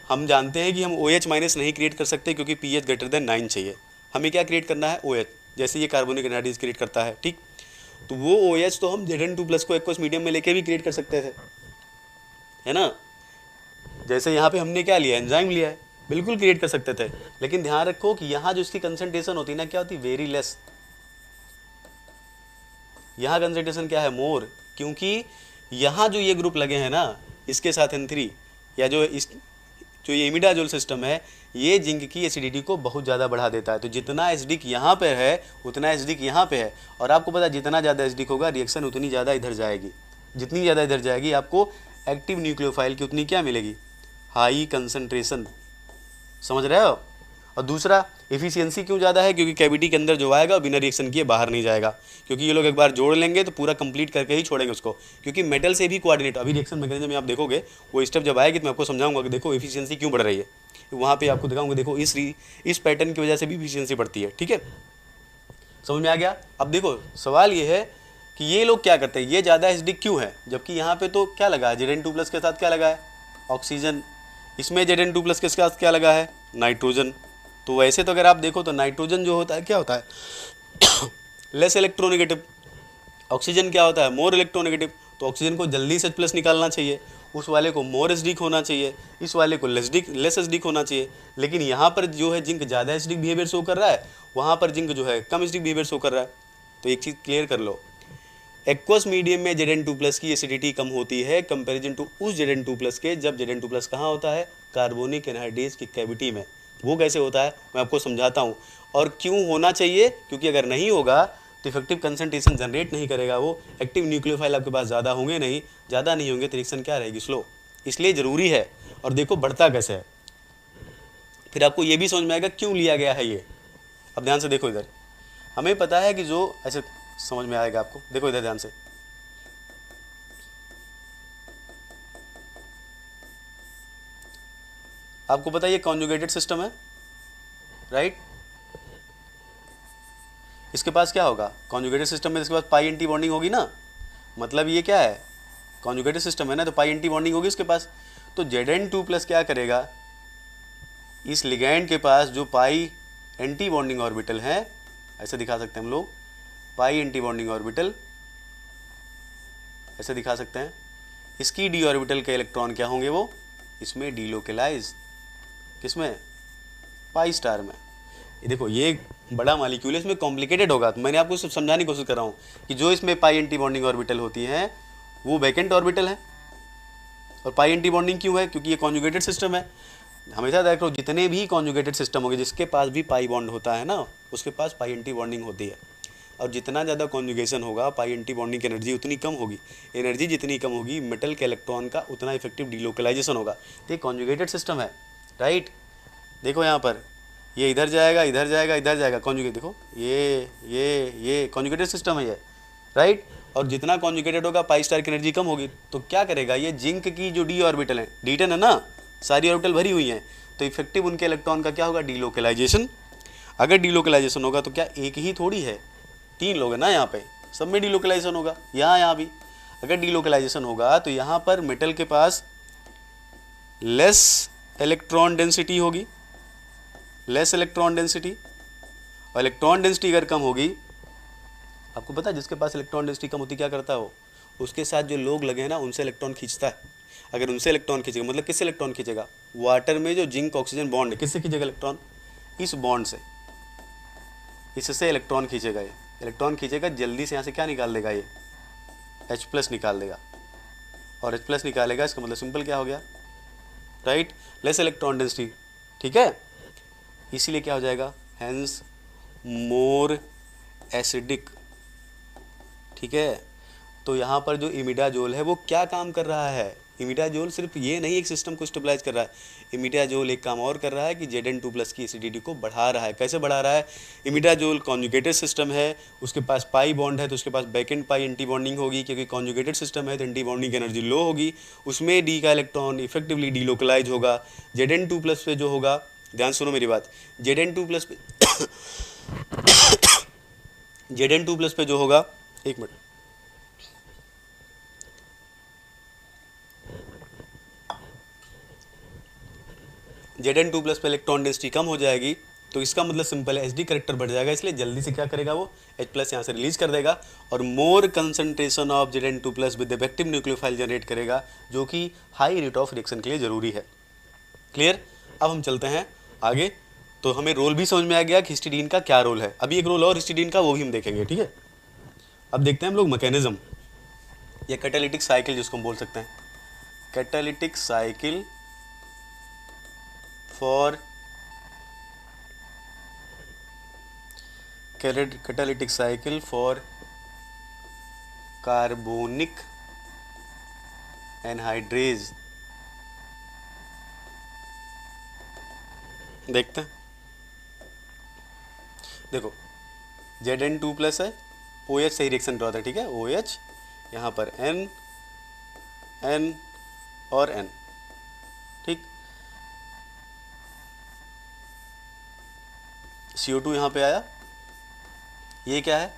हम जानते हैं कि हम OH- नहीं क्रिएट कर सकते क्योंकि pH ग्रेटर देन 9 चाहिए। हमें क्या क्रिएट करना है? OH, जैसे ये कार्बोनिक एनहाइड्रेज क्रिएट करता है, ठीक। तो वो OH तो हम Zn2+ को एक्वस मीडियम में लेके भी क्रिएट कर सकते थे, है ना। जैसे यहाँ पे हमने क्या लिया, एंजाइम लिया है, बिल्कुल क्रिएट कर सकते थे। लेकिन ध्यान रखो कि यहाँ जो इसकी कंसंट्रेशन होती है ना, क्या होती है, वेरी लेस। यहाँ कंसंट्रेशन क्या है, मोर, क्योंकि यहाँ जो ये ग्रुप लगे हैं ना, इसके साथ N3 या जो ये इमिडाजोल सिस्टम है, ये जिंक की एसिडिटी को बहुत ज़्यादा बढ़ा देता है। तो जितना एसिडिक यहाँ पर है उतना एसिडिक यहाँ पे है, और आपको पता है जितना ज़्यादा एसिडिक होगा रिएक्शन उतनी ज़्यादा इधर जाएगी। जितनी ज़्यादा इधर जाएगी आपको एक्टिव न्यूक्लियोफाइल की उतनी क्या मिलेगी, हाई कंसंट्रेशन। समझ रहे हो? और दूसरा, एफिशिएंसी क्यों ज़्यादा है? क्योंकि कैविटी के अंदर जो आएगा बिना रिएक्शन किए बाहर नहीं जाएगा, क्योंकि ये लोग एक बार जोड़ लेंगे तो पूरा कंप्लीट करके ही छोड़ेंगे उसको, क्योंकि मेटल से भी कोऑर्डिनेट। अभी रिएक्शन मैकेनिज्म में आप देखोगे, वो स्टेप जब आएगी तो मैं आपको समझाऊंगा कि देखो एफिशिएंसी क्यों बढ़ रही है, वहाँ पे आपको दिखाऊंगा। देखो इस पैटर्न की वजह से भी एफिशिएंसी बढ़ती है, ठीक है। समझ में आ गया? अब देखो सवाल ये है कि ये लोग क्या करते हैं, ये ज़्यादा एसिडिक क्यों है, जबकि यहाँ पे तो क्या लगा है, Zn2+ के साथ क्या लगा है, ऑक्सीजन। इसमें Zn2+ के साथ क्या लगा है, नाइट्रोजन। तो वैसे तो अगर आप देखो तो नाइट्रोजन जो होता है क्या होता है लेस इलेक्ट्रोनेगेटिव, ऑक्सीजन क्या होता है, मोर इलेक्ट्रोनेगेटिव। तो ऑक्सीजन को जल्दी से प्लस निकालना चाहिए, उस वाले को मोर एसिडिक होना चाहिए, इस वाले को लेस एसिडिक होना चाहिए। लेकिन यहाँ पर जो है जिंक ज़्यादा एसिडिक बिहेवियर शो कर रहा है, वहाँ पर जिंक जो है कम एसिडिक बिहेवियर शो कर रहा है। तो एक चीज़ क्लियर कर लो, एक्वस मीडियम में Zn2+ की एसिडिटी कम होती है कंपैरिजन टू उस Zn2+ के, जब Zn2+ कहाँ होता है, कार्बोनिक एनहाइड्रेज की कैविटी में। वो कैसे होता है मैं आपको समझाता हूँ, और क्यों होना चाहिए, क्योंकि अगर नहीं होगा तो इफेक्टिव कंसंट्रेशन जनरेट नहीं करेगा वो, एक्टिव न्यूक्लियोफाइल आपके पास ज़्यादा होंगे नहीं, ज़्यादा नहीं होंगे तो रिएक्शन क्या रहेगी, स्लो। इसलिए ज़रूरी है। और देखो बढ़ता कैसे है, फिर आपको ये भी समझ में आएगा क्यों लिया गया है ये। अब ध्यान से देखो इधर, हमें पता है कि जो ऐसे समझ में आएगा आपको, देखो इधर ध्यान से, आपको पता है ये कॉन्जुगेटेड सिस्टम है, राइट। इसके पास क्या होगा, कॉन्जुगेटेड सिस्टम में इसके पास पाई एंटी बॉन्डिंग होगी ना, मतलब ये क्या है, कॉन्जुगेटेड सिस्टम है ना, तो पाई एंटी बॉन्डिंग होगी इसके पास। तो Zn2+ क्या करेगा, इस लिगैंड के पास जो पाई एंटी बॉन्डिंग ऑर्बिटल है, ऐसे दिखा सकते हैं हम लोग, पाई एंटी बॉन्डिंग ऑर्बिटल ऐसे दिखा सकते हैं। इसकी डी ऑर्बिटल के इलेक्ट्रॉन क्या होंगे, वो इसमें डीलोकेलाइज, किसमें, पाई स्टार में। ये देखो ये बड़ा मॉलिक्यूल है, इसमें कॉम्प्लिकेटेड होगा, तो मैंने आपको सिर्फ समझाने की कोशिश कर रहा हूँ कि जो इसमें पाई एंटी बॉन्डिंग ऑर्बिटल होती हैं वो वैकेंट ऑर्बिटल है। और पाई एंटी बॉन्डिंग क्यों है, क्योंकि ये कॉन्जुगेटेड सिस्टम है। हमेशा देख लो जितने भी कॉन्जुगेटेड सिस्टम होंगे जिसके पास भी पाई बॉन्ड होता है ना, उसके पास पाई एंटी बॉन्डिंग होती है। और जितना ज़्यादा कॉन्जुगेशन होगा पाई एंटी बॉन्डिंग की एनर्जी उतनी कम होगी, एनर्जी जितनी कम होगी मेटल के इलेक्ट्रॉन का उतना इफेक्टिव डीलोकलाइजेशन होगा। तो ये कॉन्जुगेटेड सिस्टम है, राइट। देखो यहाँ पर ये इधर जाएगा इधर जाएगा इधर जाएगा, कॉन्जुगेट देखो ये कॉन्जुगेटेड सिस्टम है ये, राइट। और जितना कॉन्जुगेटेड होगा पाई स्टार की एनर्जी कम होगी, तो क्या करेगा ये, जिंक की जो डी ऑर्बिटल है, D10 है ना, सारी ऑर्बिटल भरी हुई हैं, तो इफेक्टिव उनके इलेक्ट्रॉन का क्या होगा, डीलोकलाइजेशन। अगर डीलोकलाइजेशन होगा तो क्या एक ही थोड़ी है, 3 लोग हैं ना यहाँ पे, सब में डीलोकलाइजेशन होगा, यहाँ भी। अगर डीलोकलाइजेशन होगा तो यहाँ पर मेटल के पास लेस इलेक्ट्रॉन डेंसिटी होगी, लेस इलेक्ट्रॉन डेंसिटी, और इलेक्ट्रॉन डेंसिटी अगर कम होगी, आपको पता है जिसके पास इलेक्ट्रॉन डेंसिटी कम होती क्या करता है वो, उसके साथ जो लोग लगे हैं ना उनसे इलेक्ट्रॉन खींचता है। अगर उनसे इलेक्ट्रॉन खींचेगा मतलब किससे इलेक्ट्रॉन खींचेगा, वाटर में जो जिंक ऑक्सीजन बॉन्ड है किससे खींचेगा इलेक्ट्रॉन, इस बॉन्ड से, इससे इलेक्ट्रॉन खींचेगा। ये इलेक्ट्रॉन खींचेगा, जल्दी से यहाँ से क्या निकाल देगा, ये H+ निकाल देगा, और H+ निकालेगा, इसका मतलब सिंपल क्या हो गया, राइट, लेस इलेक्ट्रॉन डेंसिटी, ठीक है। इसीलिए क्या हो जाएगा, हेंस मोर एसिडिक, ठीक है। तो यहाँ पर जो इमिडाजोल है वो क्या काम कर रहा है, इमिडाजोल सिर्फ ये नहीं एक सिस्टम को स्टेबलाइज कर रहा है, इमिडाजोल एक काम और कर रहा है कि Zn2+ की एसिडिटी को बढ़ा रहा है। कैसे बढ़ा रहा है, इमिडाजोल कॉन्जुगेटेड सिस्टम है, उसके पास पाई बॉन्ड है तो उसके पास back and pi antibonding होगी, क्योंकि कॉन्जुगेटेड सिस्टम है तो एंटी बॉन्डिंग एनर्जी लो होगी, उसमें डी का इलेक्ट्रॉन इफेक्टिवली डीलोकलाइज होगा। Zn2+ पे जो होगा, ध्यान सुनो मेरी बात, Zn2+ पे Zn2+ पे जो होगा, एक मिनट, Zn2+ पे इलेक्ट्रॉन डेंसिटी कम हो जाएगी तो इसका मतलब सिंपल है, Hd करेक्टर बढ़ जाएगा, इसलिए जल्दी से क्या करेगा वो H+ यहाँ से रिलीज कर देगा और more concentration of Zn2+ with effective nucleophile generate करेगा, जो कि हाई रेट ऑफ रिएक्शन के लिए जरूरी है। क्लियर। अब हम चलते हैं आगे। तो हमें रोल भी समझ में आ गया कि हिस्टिडीन का क्या रोल है। अभी एक रोल और हिस्टिडीन का, वो भी हम देखेंगे, ठीक है। अब देखते हैं हम लोग मैकेनिज्म या कैटालिटिक साइकिल जिसको हम बोल सकते हैं, catalytic cycle for catalytic cycle for carbonic anhydrase. देखते हैं, देखो Zn2+ है, OH से ही रिएक्शन करवाता है, ठीक है, OH यहाँ पर N N और N, ठीक, CO2 यहाँ पे आया, ये क्या है,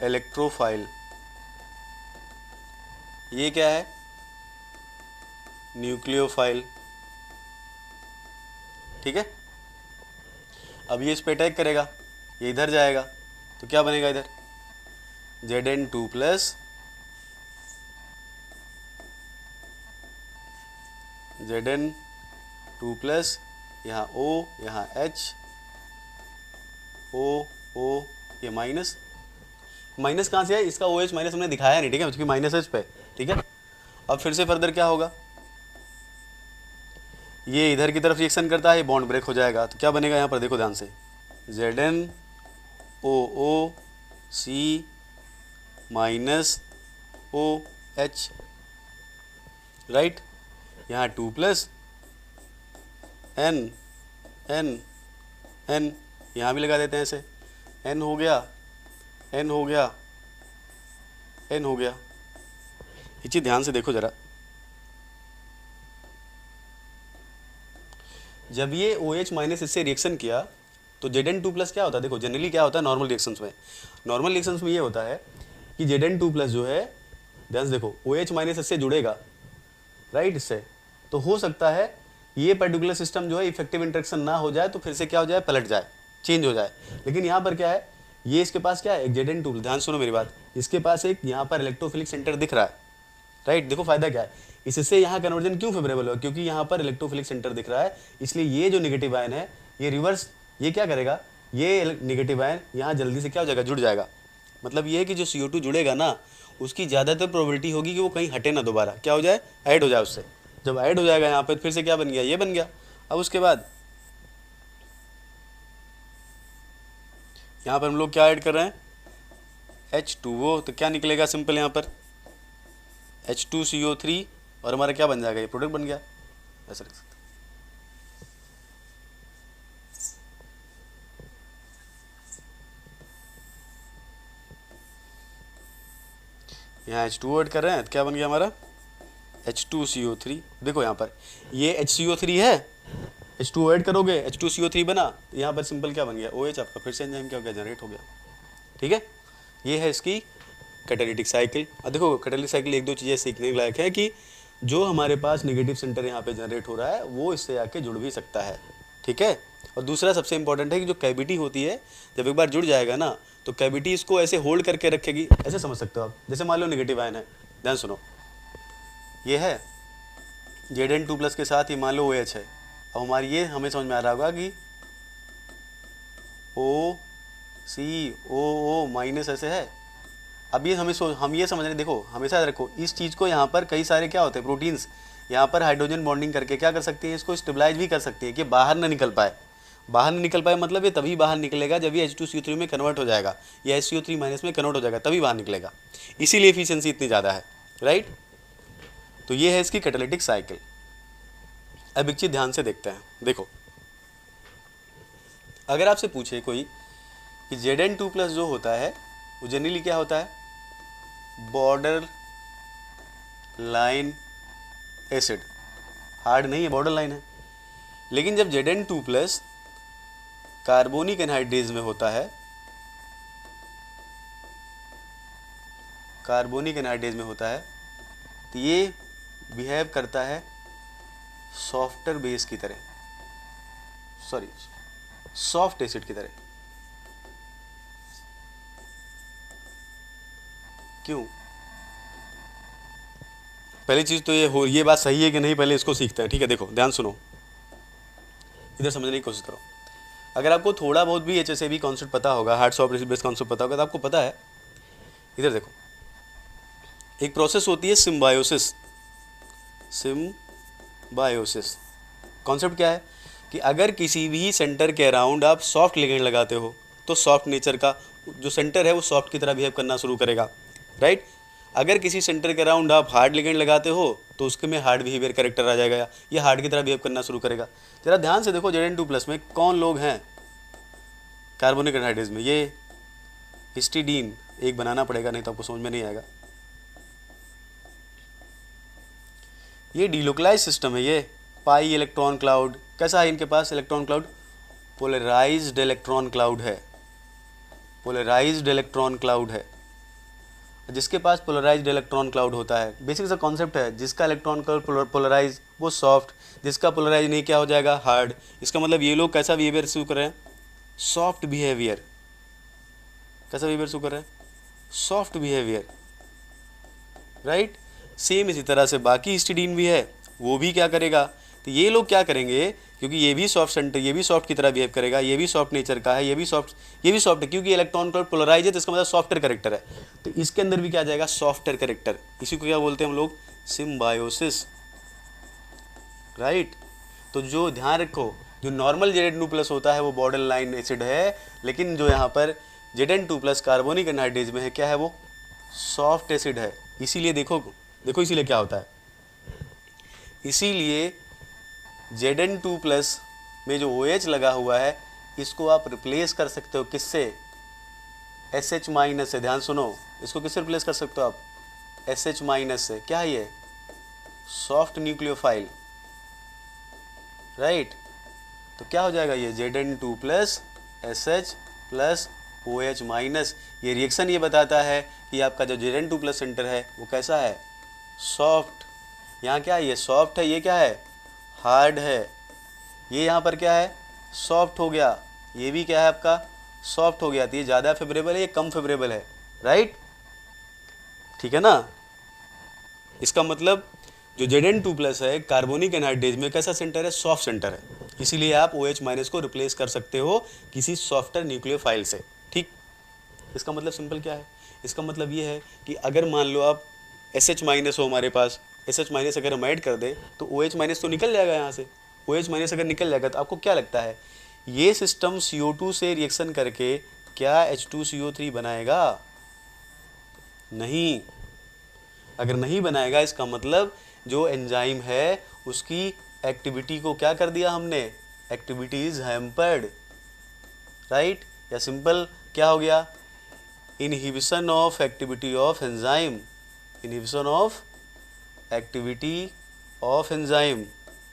इलेक्ट्रोफाइल, ये क्या है, न्यूक्लियोफाइल, ठीक है। अब ये इस पे अटैक करेगा, ये इधर जाएगा तो क्या बनेगा, इधर Zn2+, Zn2+, यहाँ O, यहाँ H, O O, ये माइनस, माइनस कहाँ से है, इसका OH माइनस हमने दिखाया नहीं, ठीक है, क्योंकि माइनस H पे, ठीक है। अब फिर से फर्दर क्या होगा, ये इधर की तरफ रिएक्शन करता है, बॉन्ड ब्रेक हो जाएगा तो क्या बनेगा यहाँ पर, देखो ध्यान से, ZnOOC माइनस OH, राइट, यहाँ 2+ N N N, यहाँ भी लगा देते हैं ऐसे, N हो गया, N हो गया, N हो गया। ये चीज़ ध्यान से देखो जरा, जब ये OH माइनस इससे रिएक्शन किया तो Zn2+ क्या होता है, देखो जनरली क्या होता है नॉर्मल रिएक्शंस में, नॉर्मल रिएक्शंस में ये होता है कि Zn2+ जो है, ध्यान से देखो, OH माइनस इससे जुड़ेगा, राइट, इससे, तो हो सकता है ये पर्टिकुलर सिस्टम जो है इफेक्टिव इंटरेक्शन ना हो जाए, तो फिर से क्या हो जाए, पलट जाए, चेंज हो जाए। लेकिन यहाँ पर क्या है, ये इसके पास क्या है, एक Zn2, ध्यान सुनो मेरी बात, इसके पास एक यहाँ पर इलेक्ट्रोफिलिक सेंटर दिख रहा है, राइट, देखो फायदा क्या है, इससे यहाँ कन्वर्जन क्यों फेवरेबल होगा, क्योंकि यहाँ पर इलेक्ट्रोफिलिक सेंटर दिख रहा है, इसलिए ये जो नेगेटिव आयन है ये रिवर्स, ये क्या करेगा, ये नेगेटिव आयन यहाँ जल्दी से क्या हो जाएगा, जुड़ जाएगा। मतलब ये है कि जो CO2 जुड़ेगा ना, उसकी ज़्यादातर प्रोबेबिलिटी होगी कि वो कहीं हटे ना, दोबारा क्या हो जाए, ऐड हो जाए उससे। जब ऐड हो जाएगा यहाँ पर, फिर से क्या बन गया, ये बन गया। अब उसके बाद यहाँ पर हम लोग क्या ऐड कर रहे हैं, H2O, तो क्या निकलेगा सिंपल यहाँ पर H2CO3, और हमारा क्या बन जाएगा, ये प्रोडक्ट बन गया, ऐसा लिख सकते हैं। यहाँ H2O ऐड कर रहे हैं तो क्या बन गया हमारा H2CO3। देखो यहाँ पर ये HCO3 है, H2O ऐड करोगे H2CO3 बना, यहाँ पर सिंपल क्या बन गया, OH आपका फिर से एंजाइम क्या हो गया, जनरेट हो गया, ठीक है। ये है इसकी कैटालिटिक साइकिल। अब देखो कैटालिटिक साइकिल एक दो चीज़ें सीखने लायक है कि जो हमारे पास नेगेटिव सेंटर यहाँ पे जनरेट हो रहा है वो इससे आके जुड़ भी सकता है, ठीक है। और दूसरा सबसे इंपॉर्टेंट है कि जो कैविटी होती है जब एक बार जुड़ जाएगा ना तो कैविटी इसको ऐसे होल्ड करके रखेगी, ऐसे समझ सकते हो आप। जैसे मान लो नेगेटिव आयन है, ध्यान सुनो, ये है Zn2+ के साथ ये मान लो OH है। अब हमारी ये हमें समझ में आ रहा होगा कि OCOO- ऐसे है। अब ये हम ये समझ रहे, देखो हमेशा याद रखो इस चीज़ को, यहाँ पर कई सारे क्या होते हैं प्रोटीन्स यहाँ पर हाइड्रोजन बॉन्डिंग करके क्या कर सकती है, इसको स्टेबलाइज भी कर सकती है कि बाहर ना निकल पाए। बाहर नहीं निकल पाए मतलब ये तभी बाहर निकलेगा जब ये H2CO3 में कन्वर्ट हो जाएगा या HCO3- में कन्वर्ट हो जाएगा, तभी बाहर निकलेगा। इसीलिए एफिशिएंसी इतनी ज़्यादा है, राइट। तो ये है इसकी कैटालिटिक साइकिल। अब एक चीज़ ध्यान से देखते हैं, देखो अगर आपसे पूछे कोई कि Zn2+ जो होता है वो जनरली क्या होता है, बॉर्डर लाइन एसिड, हार्ड नहीं है, बॉर्डर लाइन है। लेकिन जब Zn2+ कार्बोनिक एनहाइड्रेज में होता है, कार्बोनिक एनहाइड्रेज में होता है तो ये बिहेव करता है सॉफ्टर बेस की तरह, सॉरी सॉफ्ट एसिड की तरह। क्यों? पहली चीज तो ये बात सही है कि नहीं, पहले इसको सीखते हैं, ठीक है। देखो ध्यान सुनो, इधर समझने की कोशिश करो। अगर आपको थोड़ा बहुत भी HSAB कॉन्सेप्ट पता होगा, hard soft acid base concept पता होगा, तो आपको पता है, इधर देखो एक प्रोसेस होती है सिम्बायोसिस। सिम्बायोसिस कॉन्सेप्ट क्या है कि अगर किसी भी सेंटर के अराउंड आप सॉफ्ट लिगेंड लगाते हो तो सॉफ्ट नेचर का जो सेंटर है वो सॉफ्ट की तरह बिहेव करना शुरू करेगा, राइट। अगर किसी सेंटर के अराउंड आप हार्ड लिगेंड लगाते हो तो उसके में हार्ड बिहेवियर कैरेक्टर आ जाएगा, ये हार्ड की तरह बिहेव करना शुरू करेगा। जरा ध्यान से देखो Zn2+ में कौन लोग हैं कार्बोनिक एनहाइड्रेज में, ये हिस्टिडीन एक बनाना पड़ेगा नहीं तो आपको समझ में नहीं आएगा। ये डिलोकलाइज सिस्टम है, ये पाई इलेक्ट्रॉन क्लाउड कैसा है इनके पास, electron cloud polarised electron cloud है, पोलराइज्ड इलेक्ट्रॉन क्लाउड है। जिसके पास पोलराइज्ड इलेक्ट्रॉन क्लाउड होता है, बेसिक सा कॉन्सेप्ट है, जिसका इलेक्ट्रॉन क्लाउड पोलराइज वो सॉफ्ट, जिसका पोलराइज नहीं क्या हो जाएगा, हार्ड। इसका मतलब ये लोग कैसा बिहेवियर शुरू कर रहे हैं, सॉफ्ट बिहेवियर। कैसा बिहेवियर शुरू कर रहे हैं, सॉफ्ट बिहेवियर, राइट। सेम इसी तरह से बाकी हिस्टिडीन भी है, वो भी क्या करेगा, तो ये लोग क्या करेंगे, क्योंकि ये भी सॉफ्ट सेंटर, ये भी सॉफ्ट की तरह बिहेव करेगा, ये भी सॉफ्ट नेचर का है, ये भी सॉफ्ट है, क्योंकि इलेक्ट्रॉन क्लाउड पोलराइज है तो इसका मतलब सॉफ्टवेयर कैरेक्टर है, तो इसके अंदर भी क्या जाएगा, सॉफ्टवेयर कैरेक्टर। इसी को क्या बोलते हैं हम लोग, सिम्बायोसिस, राइट। तो जो ध्यान रखो, जो नॉर्मल Zn2+ होता है वो बॉर्डर लाइन एसिड है, लेकिन जो यहाँ पर Zn2+ कार्बोनिक एनहाइड्रेज में है क्या है, वो सॉफ्ट एसिड है। इसीलिए देखो इसीलिए क्या होता है, इसीलिए Zn2+ में जो OH लगा हुआ है इसको आप रिप्लेस कर सकते हो किससे, SH- से। ध्यान सुनो, इसको किससे रिप्लेस कर सकते हो आप, SH- से। क्या है ये, सॉफ्ट न्यूक्लियोफाइल, राइट। तो क्या हो जाएगा ये Zn2+ SH+ OH-। ये रिएक्शन ये बताता है कि आपका जो Zn2+ सेंटर है वो कैसा है, सॉफ्ट। यहाँ क्या है, ये सॉफ्ट है, ये क्या है, हार्ड है। ये यहाँ पर क्या है, सॉफ्ट हो गया, ये भी क्या है आपका, सॉफ्ट हो गया। तो ये ज़्यादा फेवरेबल है, ये कम फेवरेबल है, राइट, ठीक है ना। इसका मतलब जो Zn2+ है कार्बोनिक एनहाइड्रेज में कैसा सेंटर है, सॉफ्ट सेंटर है। इसीलिए आप OH- को रिप्लेस कर सकते हो किसी सॉफ्टर न्यूक्लियोफाइल से, ठीक। इसका मतलब सिंपल क्या है, इसका मतलब ये है कि अगर मान लो आप SH- हो हमारे पास, SH- अगर हम ऐड कर दें तो OH- तो निकल जाएगा यहाँ से। OH- अगर निकल जाएगा तो आपको क्या लगता है, ये सिस्टम CO2 से रिएक्शन करके क्या H2CO3 बनाएगा, नहीं। अगर नहीं बनाएगा इसका मतलब जो एंजाइम है उसकी एक्टिविटी को क्या कर दिया हमने, एक्टिविटी इज हैम्पर्ड, राइट। या सिंपल क्या हो गया, inhibition of activity of enzyme, inhibition of activity of enzyme.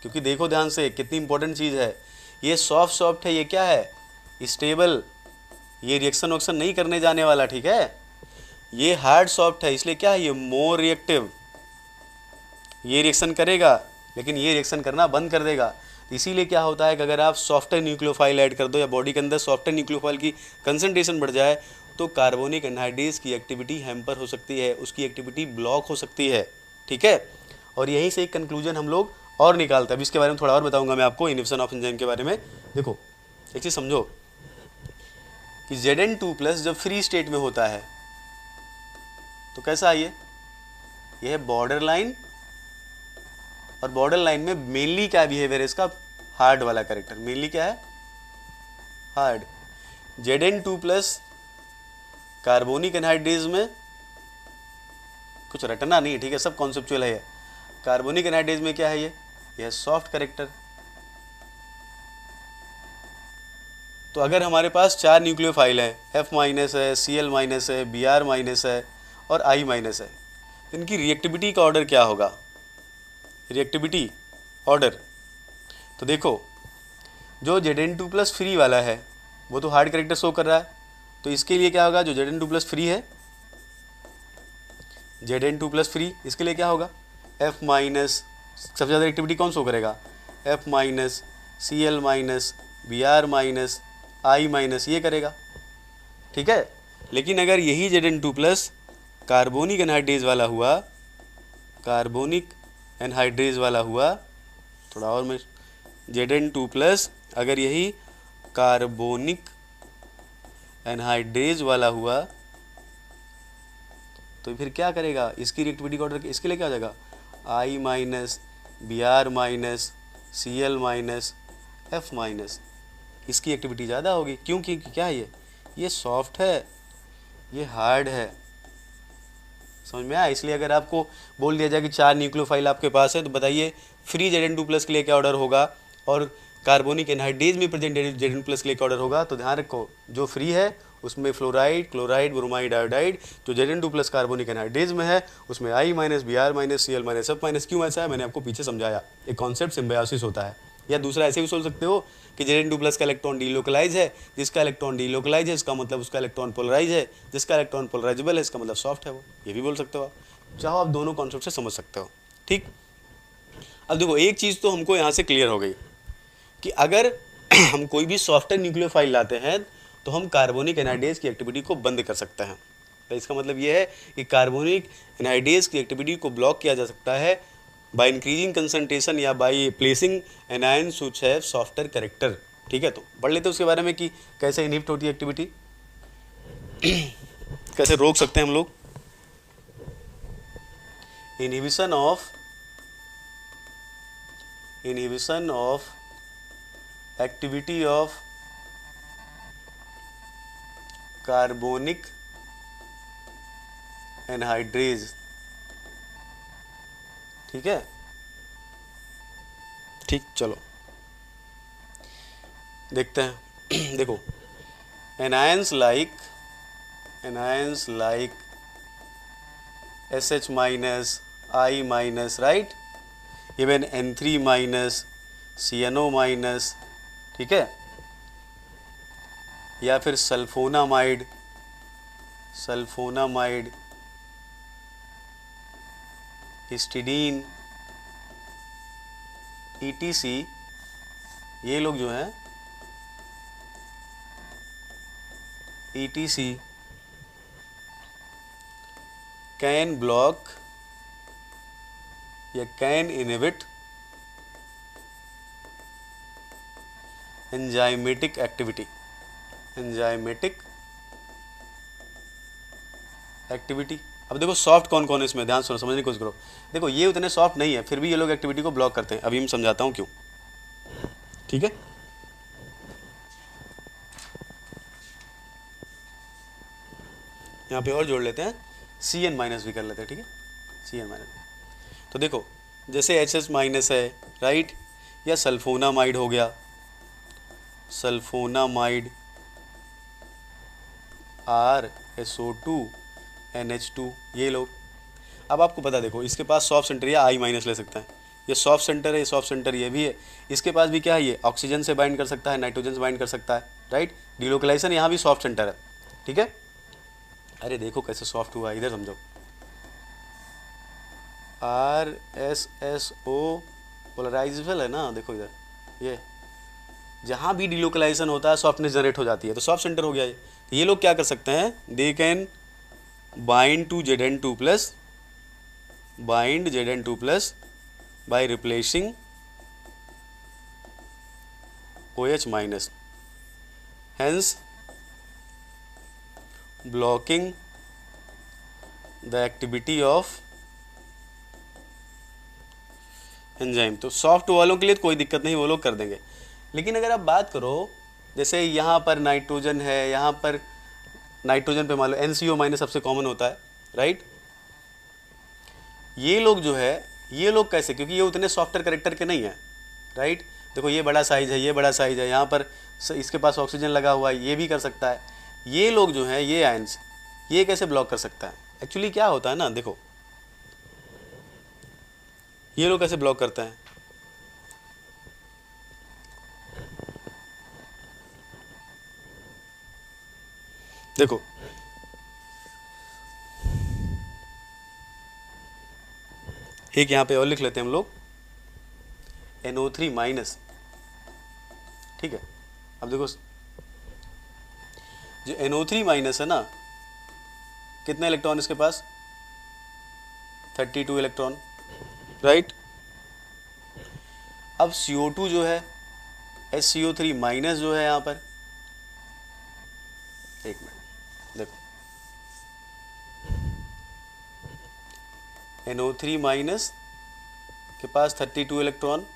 क्योंकि देखो ध्यान से कितनी इंपॉर्टेंट चीज़ है, ये सॉफ्ट है, ये क्या है, स्टेबल, ये रिएक्शन नहीं करने जाने वाला, ठीक है। ये हार्ड सॉफ्ट है, इसलिए क्या है, ये मोर रिएक्टिव, ये रिएक्शन करेगा लेकिन ये रिएक्शन करना बंद कर देगा। इसीलिए क्या होता है कि अगर आप सॉफ्टर न्यूक्लियोफाइल ऐड कर दो या बॉडी के अंदर सॉफ्टर न्यूक्लियोफाइल की कंसंट्रेशन बढ़ जाए तो कार्बोनिक एनहाइड्रेज की एक्टिविटी हैम्पर हो सकती है, उसकी एक्टिविटी ब्लॉक हो सकती है। ठीक है, और यहीं से एक कंक्लूजन हम लोग और निकालते हैं। अब इसके बारे में थोड़ा और बताऊंगा मैं आपको इनहिबिशन ऑफ एंजाइम के बारे में। देखो एक चीज़ समझो कि Zn2+ जब फ्री स्टेट में होता है तो कैसा है, ये है बॉर्डर लाइन, और बॉर्डर लाइन में मेनली क्या बिहेवियर है इसका, हार्ड वाला कैरेक्टर, मेनली क्या है, हार्ड। Zn2+ कार्बोनिक एनहाइड्रेज में कुछ रटना नहीं है, ठीक है, सब कॉन्सेप्चुअल है। कार्बोनिक एनहाइड्रेज में क्या है, ये सॉफ्ट कैरेक्टर। तो अगर हमारे पास 4 न्यूक्लियोफाइल है, F- है, Cl- है, Br- है और I- है, तो इनकी रिएक्टिविटी का ऑर्डर क्या होगा, रिएक्टिविटी ऑर्डर। तो देखो जो Zn2+ फ्री वाला है वो तो हार्ड कैरेक्टर शो कर रहा है, तो इसके लिए क्या होगा, जो Zn2+ फ्री है, Zn2+ फ्री, इसके लिए क्या होगा, F-, सबसे ज़्यादा एक्टिविटी कौन शो करेगा, F-, Cl-, Br-, I-, ये करेगा। ठीक है, लेकिन अगर यही Zn2+ कार्बोनिक एनहाइड्रेज वाला हुआ, कार्बोनिक एनहाइड्रेज वाला हुआ, थोड़ा और मैं, Zn2+ अगर यही कार्बोनिक एनहाइड्रेज वाला हुआ तो फिर क्या करेगा, इसकी रिएक्टिविटी का ऑर्डर इसके लिए क्या हो जाएगा, I-, Br-, Cl-, F-, इसकी एक्टिविटी ज़्यादा होगी। क्योंकि क्या है, ये सॉफ्ट है, ये हार्ड है, समझ में आया। इसलिए अगर आपको बोल दिया जाए कि 4 न्यूक्लियोफाइल आपके पास है तो बताइए फ्री Zn2+ के लिए क्या ऑर्डर होगा और कार्बोनिक एनहाइड्रेज में प्रेजेंट Zn2+ के लिए क्या ऑर्डर होगा। तो ध्यान रखो, जो फ्री है उसमें फ्लोराइड, क्लोराइड, ब्रोमाइड, आयोडाइड, जो Zn2+ कार्बोनिक एनहाइड्रेज में है उसमें I-, Br-, Cl-, F-, क्यों ऐसा है मैंने आपको पीछे समझाया। एक कॉन्सेप्ट सिम्बायोसिस होता है, या दूसरा ऐसे भी सोच सकते हो कि Zn2+ का इलेक्ट्रॉन डीलोकलाइज है, जिसका इलेक्ट्रॉन डीलोकलाइज है इसका मतलब उसका इलेक्ट्रॉन पोलराइज है, जिसका इलेक्ट्रॉन पोलराइजेबल है इसका मतलब सॉफ्ट है वो, ये भी बोल सकते हो आप। चाहो आप दोनों कॉन्सेप्ट से समझ सकते हो। ठीक, अब देखो एक चीज़ तो हमको यहाँ से क्लियर हो गई कि अगर हम कोई भी सॉफ्टवेयर न्यूक्लियोफाइल लाते हैं तो हम कार्बोनिक एनहाइड्रेज की एक्टिविटी को बंद कर सकते हैं। तो इसका मतलब ये है कि कार्बोनिक एनहाइड्रेज की एक्टिविटी को ब्लॉक किया जा सकता है बाय इंक्रीजिंग कंसंट्रेशन या by placing anions which have softer character. ठीक है, तो पढ़ लेते हैं उसके बारे में कि कैसे इनहिबिट होती है एक्टिविटी, कैसे रोक सकते हैं हम लोग। Inhibition of activity of carbonic anhydrase. ठीक है, ठीक, चलो देखते हैं। देखो anions like SH-, I-, right, even N3-, CNO-, ठीक है, या फिर सल्फोनामाइड, हिस्टिडीन, ETC, ये लोग जो हैं ETC कैन ब्लॉक या कैन इनहिबिट एंजाइमेटिक एक्टिविटी, अब देखो सॉफ्ट कौन कौन है इसमें, ध्यान सुनो, समझने की कोशिश करो। देखो ये उतने सॉफ्ट नहीं है, फिर भी ये लोग एक्टिविटी को ब्लॉक करते हैं। अभी मैं समझाता हूँ क्यों। ठीक है, यहाँ पे और जोड़ लेते हैं, Cn- भी कर लेते हैं। ठीक है, Cn-, तो देखो जैसे HS- है, राइट, या सल्फोनामाइड हो गया, सल्फोनामाइड RSO2 NH2, ये लोग। अब आपको पता, देखो इसके पास सॉफ्ट सेंटर या I- ले सकता है, ये सॉफ्ट सेंटर है, ये सॉफ्ट सेंटर ये भी है। इसके पास भी क्या है, ये ऑक्सीजन से बाइंड कर सकता है, नाइट्रोजन से बाइंड कर सकता है, राइट, डिलोकलाइजेशन यहाँ भी सॉफ्ट सेंटर है। ठीक है, अरे देखो कैसे सॉफ्ट हुआ, इधर समझो। RSSO पोलराइजेबल है ना, देखो इधर, ये जहाँ भी डिलोकलाइजेशन होता है सॉफ्टनेस जनरेट हो जाती है, तो सॉफ्ट सेंटर हो गया ये। तो ये लोग क्या कर सकते हैं, they can bind to Zn2 plus, bind Zn2 plus by replacing OH minus, hence blocking the activity of enzyme. तो सॉफ्ट वालों के लिए कोई दिक्कत नहीं, वो लोग कर देंगे। लेकिन अगर आप बात करो, जैसे यहाँ पर नाइट्रोजन है, यहाँ पर नाइट्रोजन पे मान लो NCO माइनस सबसे कॉमन होता है, राइट। ये लोग जो है, ये लोग कैसे, क्योंकि ये उतने सॉफ्टवेयर करेक्टर के नहीं है, राइट। देखो ये बड़ा साइज है, ये बड़ा साइज है, यहाँ पर इसके पास ऑक्सीजन लगा हुआ है, ये भी कर सकता है। ये लोग जो हैं, ये आयंस, ये कैसे ब्लॉक कर सकता है। एक्चुअली क्या होता है ना, देखो ये लोग कैसे ब्लॉक करते हैं, देखो एक यहाँ पे और लिख लेते हैं हम लोग, NO3 माइनस, ठीक है। अब देखो जो NO3 माइनस है ना, कितने इलेक्ट्रॉन इसके पास, 32 इलेक्ट्रॉन, राइट। अब CO2 जो है, SCO3 माइनस जो है यहाँ पर, एक मिनट देखो, NO3 माइनस के पास 32 electron,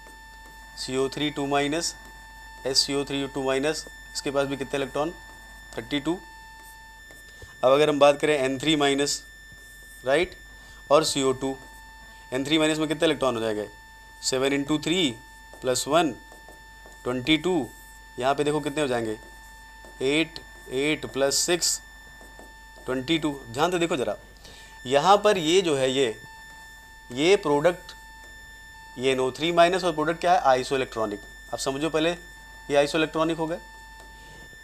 CO3 2 minus, SCO3 2 minus, इसके पास भी कितने इलेक्ट्रॉन, 32। अब अगर हम बात करें N3 माइनस, राइट, और CO2, N3 माइनस में कितने इलेक्ट्रॉन हो जाएंगे, 7 × 3 + 1 22। यहाँ पे देखो कितने हो जाएंगे, 8 8 + 6 22। ध्यान से देखो ज़रा, यहाँ पर ये जो है, ये प्रोडक्ट, ये NO3 माइनस और प्रोडक्ट क्या है, आइसो इलेक्ट्रॉनिक। अब समझो पहले, ये आइसो इलेक्ट्रॉनिक हो गए।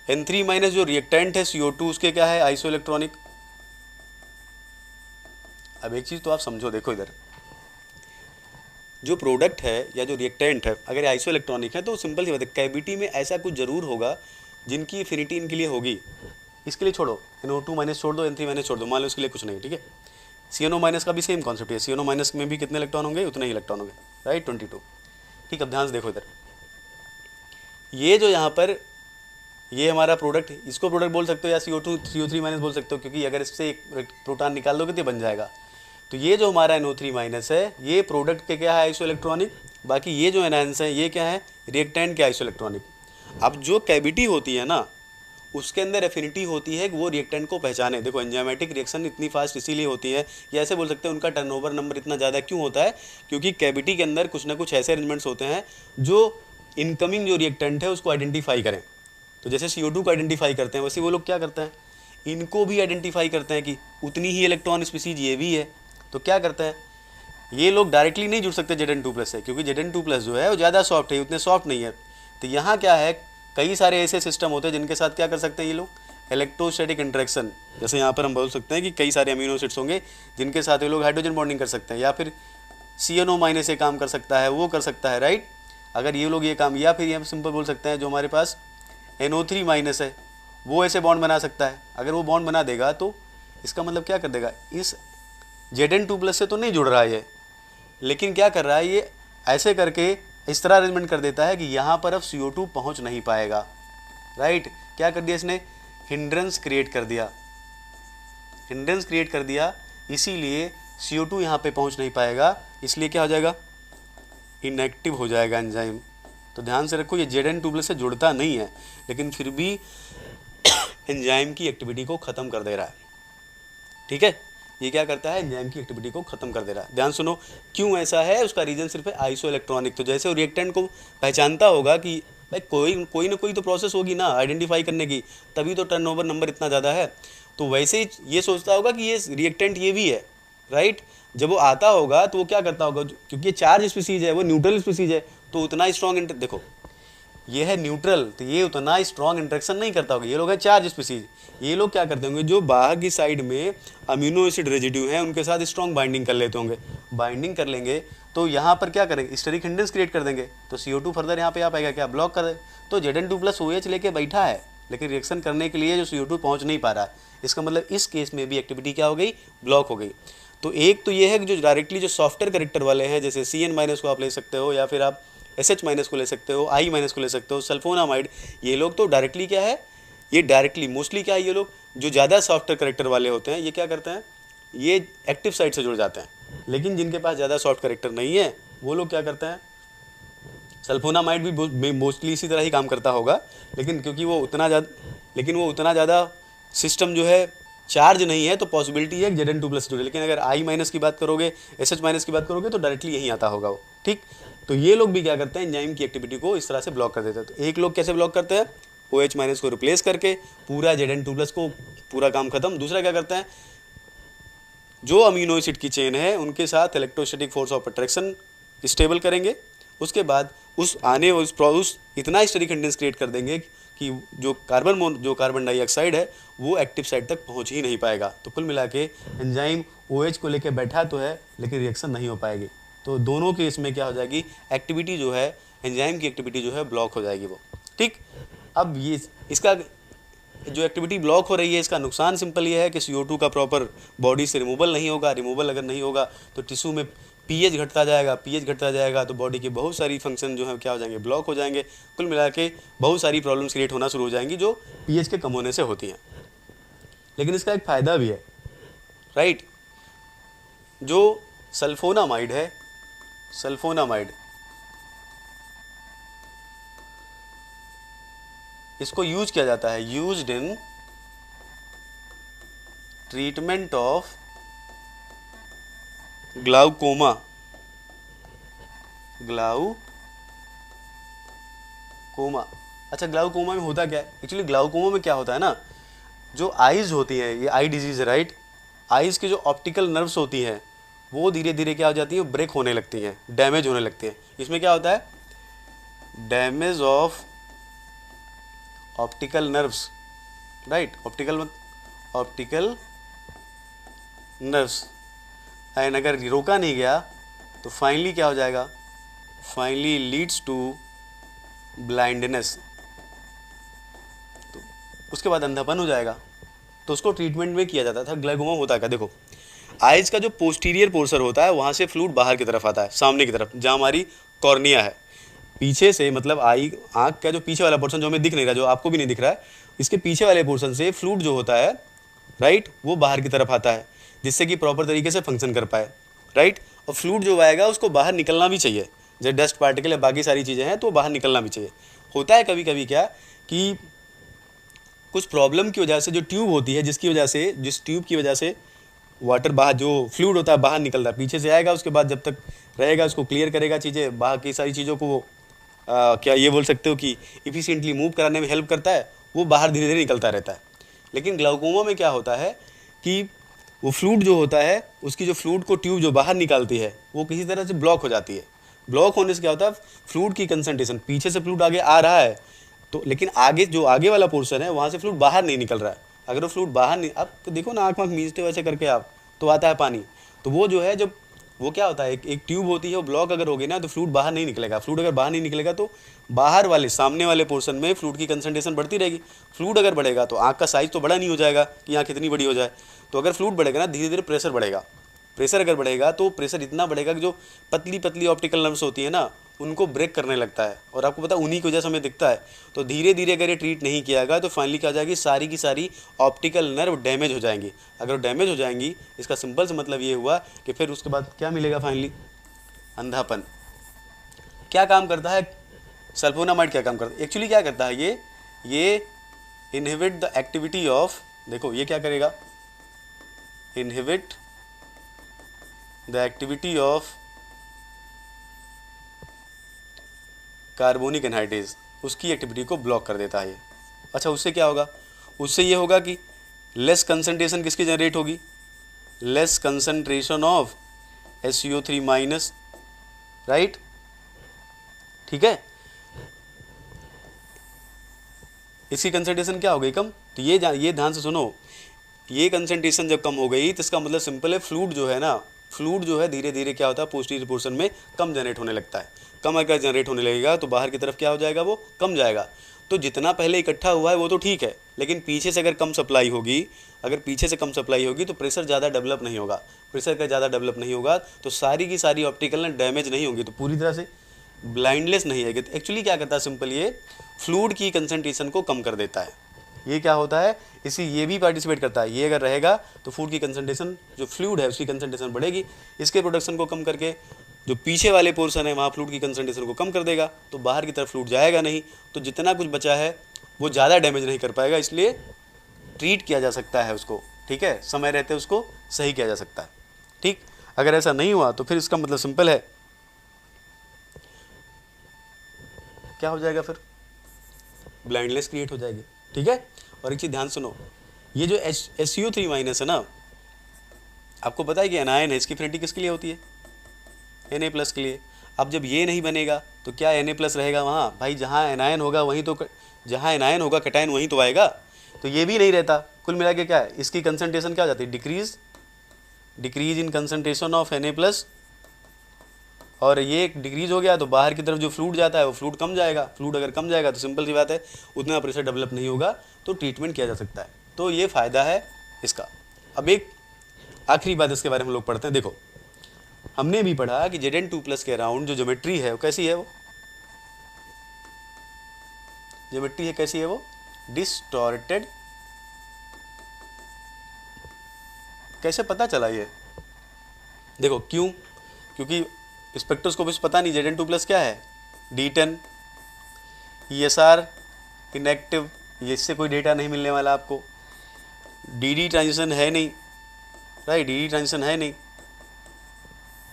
N3 माइनस जो रिएक्टेंट है CO2, उसके क्या है, आइसो इलेक्ट्रॉनिक। अब एक चीज़ तो आप समझो, देखो इधर जो प्रोडक्ट है या जो रिएक्टेंट है, अगर आइसो इलेक्ट्रॉनिक है तो सिंपल सी बात है, कैविटी में ऐसा कुछ जरूर होगा जिनकी एफिनिटी इनके लिए होगी। इसके लिए छोड़ो, NO2 माइनस छोड़ दो, N3 माइनस छोड़ दो, मान लो इसके लिए कुछ नहीं, ठीक है। CNO माइनस का भी सेम कॉन्सेप्ट है, CNO माइनस में भी कितने इलेक्ट्रॉन होंगे, उतने ही इलेक्ट्रॉन होंगे, राइट, 22। ठीक, अब ध्यान से देखो इधर, ये जो यहाँ पर ये हमारा प्रोडक्ट, इसको प्रोडक्ट बोल सकते हो या CO3 माइनस बोल सकते हो, क्योंकि अगर इससे एक प्रोटॉन निकाल दोगे तो बन जाएगा। तो ये जो हमारा NO3 माइनस है, ये प्रोडक्ट के क्या है, आइसो इलेक्ट्रॉनिक। बाकी ये जो एनायंस है, ये क्या है, रिएक्टेंट के आइसो इलेक्ट्रॉनिक। अब जो कैविटी होती है ना, उसके अंदर एफिनिटी होती है कि वो रिएक्टेंट को पहचाने। देखो एंजाइमेटिक रिएक्शन इतनी फास्ट इसीलिए होती है, या ऐसे बोल सकते हैं उनका टर्नओवर नंबर इतना ज़्यादा क्यों होता है, क्योंकि कैविटी के अंदर कुछ ना कुछ ऐसे अरेंजमेंट्स होते हैं जो इनकमिंग जो रिएक्टेंट है उसको आइडेंटिफाई करें। तो जैसे CO2 को आइडेंटिफाई करते हैं, वैसे वो लोग क्या करते हैं, इनको भी आइडेंटिफाई करते हैं कि उतनी ही इलेक्ट्रॉन स्पीसीज ये भी है। तो क्या करते हैं, ये लोग डायरेक्टली नहीं जुड़ सकते Zn2+ से, क्योंकि Zn2+ जो है वो ज़्यादा सॉफ्ट है, उतने सॉफ्ट नहीं है। तो यहाँ क्या है, कई सारे ऐसे सिस्टम होते हैं जिनके साथ क्या कर सकते हैं ये लोग, इलेक्ट्रोस्टैटिक इंटरेक्शन। जैसे यहाँ पर हम बोल सकते हैं कि कई सारे अमीनो एसिड्स होंगे जिनके साथ ये लोग हाइड्रोजन बॉन्डिंग कर सकते हैं, या फिर CNO माइनस से काम कर सकता है, वो कर सकता है, राइट। अगर ये लोग ये काम, या फिर हम सिंपल बोल सकते हैं जो हमारे पास NO3 माइनस है, वो ऐसे बॉन्ड बना सकता है। अगर वो बॉन्ड बना देगा तो इसका मतलब क्या कर देगा, इस Zn2+ से तो नहीं जुड़ रहा है ये, लेकिन क्या कर रहा है, ये ऐसे करके इस तरह अरेंजमेंट कर देता है कि यहाँ पर अब CO2 पहुँच नहीं पाएगा, राइट। क्या कर दिया इसने, हिंड्रेंस क्रिएट कर दिया, हिंड्रेंस क्रिएट कर दिया, इसीलिए CO2 यहाँ पे पहुँच नहीं पाएगा, इसलिए क्या हो जाएगा, इनएक्टिव हो जाएगा एंजाइम। तो ध्यान से रखो, ये Zn2+ से जुड़ता नहीं है, लेकिन फिर भी एंजाइम की एक्टिविटी को ख़त्म कर दे रहा है, ठीक है। ये क्या करता है, एंजाइम की एक्टिविटी को ख़त्म कर दे रहा है। ध्यान सुनो, क्यों ऐसा है, उसका रीज़न सिर्फ है आइसो इलेक्ट्रॉनिक। तो जैसे वो रिएक्टेंट को पहचानता होगा कि भाई कोई ना कोई तो प्रोसेस होगी ना आइडेंटिफाई करने की, तभी तो टर्नओवर नंबर इतना ज़्यादा है। तो वैसे ही ये सोचता होगा कि ये रिएक्टेंट ये भी है, राइट। जब वो आता होगा तो वो क्या करता होगा, क्योंकि ये चार्ज स्पीसीज है, वो न्यूट्रल स्पीसीज है, तो उतना स्ट्रॉन्ग देखो ये है न्यूट्रल, तो ये उतना स्ट्रॉन्ग इंटरेक्शन नहीं करता होगा। ये लोग है चार्ज स्पीसीज, ये लोग क्या करते होंगे, जो बाहर की साइड में अमीनो एसिड रेजिड्यू हैं उनके साथ स्ट्रॉन्ग बाइंडिंग कर लेते होंगे। बाइंडिंग कर लेंगे तो यहाँ पर क्या करेंगे, स्टेरिक हिंड्रेंस क्रिएट कर देंगे, तो CO2 फर्दर यहाँ पे आ पाएगा, क्या ब्लॉक कर दे। तो Zn2+OH लेके बैठा है, लेकिन रिएक्शन करने के लिए जो CO2 पहुँच नहीं पा रहा है। इसका मतलब इस केस में भी एक्टिविटी क्या हो गई, ब्लॉक हो गई। तो एक तो ये है कि जो डायरेक्टली जो सॉफ्टवेयर करेक्टर वाले हैं, जैसे CN- को आप ले सकते हो, या फिर आप SH- को ले सकते हो, I- को ले सकते हो, सल्फोनामाइड, ये लोग तो डायरेक्टली क्या है, ये डायरेक्टली मोस्टली क्या है, ये लोग जो ज़्यादा सॉफ्टवेयर करेक्टर वाले होते हैं ये क्या करते हैं, ये एक्टिव साइट से जुड़ जाते हैं। लेकिन जिनके पास ज़्यादा सॉफ्ट करेक्टर नहीं है वो लोग क्या करते हैं, सल्फोनामाइड भी मोस्टली इसी तरह ही काम करता होगा, लेकिन क्योंकि वो उतना ज़्यादा सिस्टम जो है चार्ज नहीं है, तो पॉसिबिलिटी है Zn2+ जुड़े। लेकिन अगर I- की बात करोगे, SH- की बात करोगे तो डायरेक्टली यहीं आता होगा वो, ठीक। तो ये लोग भी क्या करते हैं, एंजाइम की एक्टिविटी को इस तरह से ब्लॉक कर देते हैं। तो एक लोग कैसे ब्लॉक करते हैं, OH- को रिप्लेस करके पूरा Zn2+ को पूरा काम खत्म। दूसरा क्या करते हैं, जो अमीनो एसिड की चेन है उनके साथ electrostatic force of attraction stable करेंगे। उसके बाद उस इतना स्टेरिक हिंड्रेंस क्रिएट कर देंगे कि जो कार्बन डाइऑक्साइड है वो एक्टिव साइट तक पहुंच ही नहीं पाएगा। तो कुल मिला के एंजाइम OH को लेकर बैठा तो है, लेकिन रिएक्शन नहीं हो पाएगी। तो दोनों केस में क्या हो जाएगी, एक्टिविटी जो है, एंजाइम की एक्टिविटी जो है ब्लॉक हो जाएगी वो, ठीक। अब ये इसका जो एक्टिविटी ब्लॉक हो रही है, इसका नुकसान सिंपल ये है कि CO2 का प्रॉपर बॉडी से रिमूवल नहीं होगा। रिमूवल अगर नहीं होगा तो टिश्यू में pH घटता जाएगा, तो बॉडी की बहुत सारी फंक्शन जो है क्या हो जाएंगे, ब्लॉक हो जाएंगे। कुल मिला के बहुत सारी प्रॉब्लम्स क्रिएट होना शुरू हो जाएंगी जो pH के कम होने से होती हैं। लेकिन इसका एक फ़ायदा भी है, राइट। जो सल्फोनामाइड है, सल्फोनामाइड, इसको यूज किया जाता है, used in treatment of glaucoma. अच्छा, ग्लाउकोमा में होता क्या है, एक्चुअली ग्लाउकोमा में क्या होता है ना, जो आइज़ होती हैं, ये आई डिजीज़ है, राइट। आइज़ की जो ऑप्टिकल नर्व्स होती हैं वो धीरे धीरे क्या हो जाती हैं, ब्रेक होने लगती हैं, डैमेज होने लगती हैं। इसमें क्या होता है, damage of optical nerves, right. Optical nerves, and अगर रोका नहीं गया तो फाइनली क्या हो जाएगा, फाइनली लीड्स टू ब्लाइंडनेस, तो उसके बाद अंधापन हो जाएगा। तो उसको ट्रीटमेंट में किया जाता था। ग्लाइकोमा होता है क्या, देखो आइज का जो पोस्टीरियर पोर्शन होता है वहाँ से फ्लूइड बाहर की तरफ आता है, सामने की तरफ, जहाँ हमारी कॉर्निया है। पीछे से मतलब आँख का जो पीछे वाला पोर्शन जो हमें दिख नहीं रहा, जो आपको भी नहीं दिख रहा है, इसके पीछे वाले पोर्शन से फ्लूइड जो होता है, राइट, वो बाहर की तरफ आता है, जिससे कि प्रॉपर तरीके से फंक्शन कर पाए, राइट। और फ्लूइड जो आएगा उसको बाहर निकलना भी चाहिए, जैसे डस्ट पार्टिकल या बाकी सारी चीज़ें हैं तो बाहर निकलना भी चाहिए। होता है कभी कभी क्या कि कुछ प्रॉब्लम की वजह से जो ट्यूब होती है, जिस ट्यूब की वजह से वाटर बाहर, जो फ्लूइड होता है बाहर निकलता है, पीछे से आएगा, उसके बाद जब तक रहेगा उसको क्लियर करेगा चीज़ें, बाकी सारी चीज़ों को क्या ये बोल सकते हो कि इफिशिएंटली मूव कराने में हेल्प करता है, वो बाहर धीरे धीरे निकलता रहता है। लेकिन ग्लाउकोमा में क्या होता है कि वो फ्लूइड जो होता है, उसकी जो फ्लूइड को ट्यूब जो बाहर निकालती है वो किसी तरह से ब्लॉक हो जाती है। ब्लॉक होने से क्या होता है, फ्लूइड की कंसंट्रेशन, पीछे से फ्लूइड आगे आ रहा है तो, लेकिन आगे वाला पोर्शन है वहाँ से फ्लूइड बाहर नहीं निकल रहा है। अगर वो फ्लूइड बाहर नहीं, आप तो देखो ना, आँख मींचते वैसे करके आप, तो आता है पानी। तो वो जो है, जब वो क्या होता है, एक ट्यूब होती है, वो ब्लॉक अगर होगी ना तो फ्लूइड बाहर नहीं निकलेगा। फ्लूइड अगर बाहर नहीं निकलेगा तो बाहर वाले सामने वाले पोर्शन में फ्लूइड की कंसंट्रेशन बढ़ती रहेगी। फ्लूइड अगर बढ़ेगा तो आँख का साइज तो बड़ा नहीं हो जाएगा कि आँख इतनी बड़ी हो जाए। तो अगर फ्लूइड बढ़ेगा ना, धीरे धीरे प्रेशर बढ़ेगा। प्रेशर अगर बढ़ेगा तो प्रेशर इतना बढ़ेगा कि जो पतली पतली ऑप्टिकल नर्व्स होती है ना, उनको ब्रेक करने लगता है। और आपको पता है उन्हीं की वजह से हमें दिखता है। तो धीरे धीरे अगर ये ट्रीट नहीं किया गया तो फाइनली क्या हो जाएगी, सारी की सारी ऑप्टिकल नर्व डैमेज हो जाएंगी। अगर वो डैमेज हो जाएंगी, इसका सिंपल से मतलब ये हुआ कि फिर उसके बाद क्या मिलेगा, फाइनली अंधापन। क्या काम करता है सल्फोनामाइड, क्या काम करता है एक्चुअली, क्या करता है ये इनहिबिट द एक्टिविटी ऑफ, देखो ये क्या करेगा, inhibit the activity of carbonic anhydrase, उसकी एक्टिविटी को ब्लॉक कर देता है ये। अच्छा, उससे क्या होगा, उससे ये होगा कि लेस कंसंट्रेशन किसकी जनरेट होगी, less concentration of SCO3-, right, ठीक है। इसकी कंसंट्रेशन क्या हो गई, कम। तो ये ध्यान से सुनो, ये कंसंट्रेशन जब कम हो गई तो इसका मतलब सिंपल है, फ्लूइड जो है ना, फ्लूइड जो है धीरे धीरे क्या होता है, पोस्टीरियर पोर्शन में कम जनरेट होने लगता है। कम अगर जनरेट होने लगेगा तो बाहर की तरफ क्या हो जाएगा, वो कम जाएगा। तो जितना पहले इकट्ठा हुआ है वो तो ठीक है, लेकिन पीछे से अगर कम सप्लाई होगी, अगर पीछे से कम सप्लाई होगी तो प्रेशर ज़्यादा डेवलप नहीं होगा। प्रेशर का ज़्यादा डेवलप नहीं होगा तो सारी की सारी ऑप्टिकल ना डैमेज नहीं होंगी, तो पूरी तरह से ब्लाइंडलेस नहीं है। तो एक्चुअली क्या करता है, सिंपल ये फ्लूइड की कंसंट्रेशन को कम कर देता है। ये क्या होता है, इसी ये भी पार्टिसिपेट करता है। ये अगर रहेगा तो फूड की कंसंट्रेशन, जो फ्लूइड है उसकी कंसंट्रेशन बढ़ेगी, इसके प्रोडक्शन को कम करके जो पीछे वाले पोर्शन है वहाँ फ्लूइड की कंसंट्रेशन को कम कर देगा, तो बाहर की तरफ फ्लूइड जाएगा नहीं, तो जितना कुछ बचा है वो ज़्यादा डैमेज नहीं कर पाएगा। इसलिए ट्रीट किया जा सकता है उसको, ठीक है, समय रहते उसको सही किया जा सकता है। ठीक, अगर ऐसा नहीं हुआ तो फिर इसका मतलब सिंपल है, क्या हो जाएगा, फिर ब्लाइंडनेस क्रिएट हो जाएगी। ठीक है, और एक चीज़ ध्यान सुनो, ये जो SiO3 माइनस है ना, आपको पता है कि एनायन है, इसकी एफिनिटी किसके लिए होती है, Na+ के लिए। अब जब ये नहीं बनेगा तो क्या Na+ रहेगा वहाँ, भाई जहाँ एनायन होगा वहीं तो, जहाँ एनायन होगा कैटायन वहीं तो आएगा, तो ये भी नहीं रहता। कुल मिला के क्या है, इसकी कंसंट्रेशन क्या हो जाती है, decrease in concentration of Na+, और ये डिक्रीज हो गया तो बाहर की तरफ जो फ्लूइड जाता है वो फ्लूइड कम जाएगा। फ्लूइड अगर कम जाएगा तो सिंपल सी बात है, उतना प्रेशर डेवलप नहीं होगा, तो ट्रीटमेंट किया जा सकता है। तो ये फ़ायदा है इसका। अब एक आखिरी बात इसके बारे में हम लोग पढ़ते हैं। देखो, हमने भी पढ़ा कि Zn2+ के अराउंड जो ज्योमेट्री है वो कैसी है, वो ज्योमेट्री है कैसी है, वो डिस्टॉर्टेड। कैसे पता चला ये, देखो क्यों, क्योंकि स्पेक्ट्रोस्कोपिस्ट पता नहीं Zn2+ क्या है, D10 ESR इनएक्टिव, ये इससे कोई डेटा नहीं मिलने वाला आपको। DD ट्रांजिशन है नहीं, राइट, DD ट्रांजिशन है नहीं,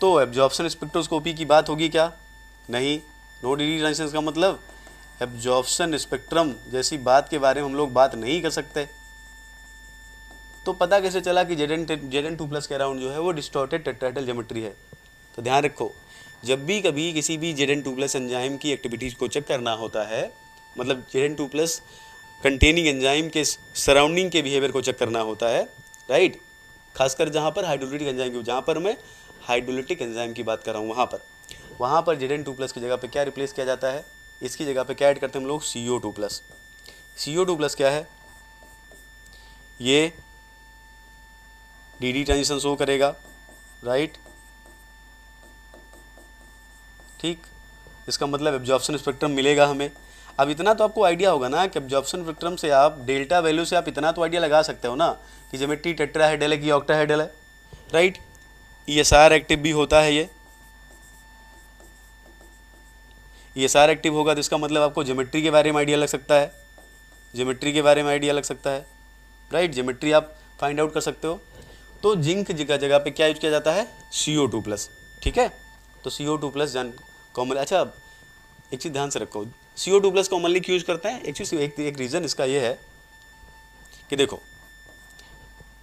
तो एब्जॉर्प्शन स्पेक्ट्रोस्कोपी की बात होगी क्या, नहीं। नो DD ट्रांजिशन का मतलब एब्जॉर्प्शन स्पेक्ट्रम जैसी बात के बारे में हम लोग बात नहीं कर सकते। तो पता कैसे चला कि Zn2+ के अराउंड जो है वो डिस्टॉर्टेड टेट्राहेड्रल ज्योमेट्री है। तो ध्यान रखो, जब भी कभी किसी भी Zn2+ एंजाइम की एक्टिविटीज़ को चेक करना होता है, मतलब Zn2+ कंटेनिंग एंजाइम के सराउंडिंग के बिहेवियर को चेक करना होता है, राइट, खासकर जहाँ पर हाइड्रोलिटिक एंजाइम की, जहाँ पर मैं हाइड्रोलिटिक एंजाइम की बात कर रहा हूँ वहाँ पर Zn2+ की जगह पे क्या रिप्लेस किया जाता है, इसकी जगह पे क्या ऐड करते हैं हम लोग, CO2+। CO2+ क्या है, ये DD ट्रांजिशन शो करेगा, राइट, ठीक, इसका मतलब एब्जॉर्प्शन स्पेक्ट्रम मिलेगा हमें। अब इतना तो आपको आइडिया होगा ना कि एब्जॉर्प्शन स्पेक्ट्रम से आप डेल्टा वैल्यू से आप इतना तो आइडिया लगा सकते हो ना कि ज्योमेट्री टेट्राहेड्रल है कि ऑक्टाहेड्रल है, राइट। ESR एक्टिव भी होता है, ये ESR एक्टिव होगा तो इसका मतलब आपको ज्योमेट्री के बारे में आइडिया लग सकता है, ज्योमेट्री के बारे में आइडिया लग सकता है, राइट, ज्योमेट्री आप फाइंड आउट कर सकते हो। तो जिंक जगह पे क्या यूज किया जाता है, CO2+, ठीक है। तो CO2+ जान कॉमन, अच्छा एक चीज़ ध्यान से रखो, CO2+ कॉमनली क्यों यूज करते हैं, एक रीज़न इसका ये है कि देखो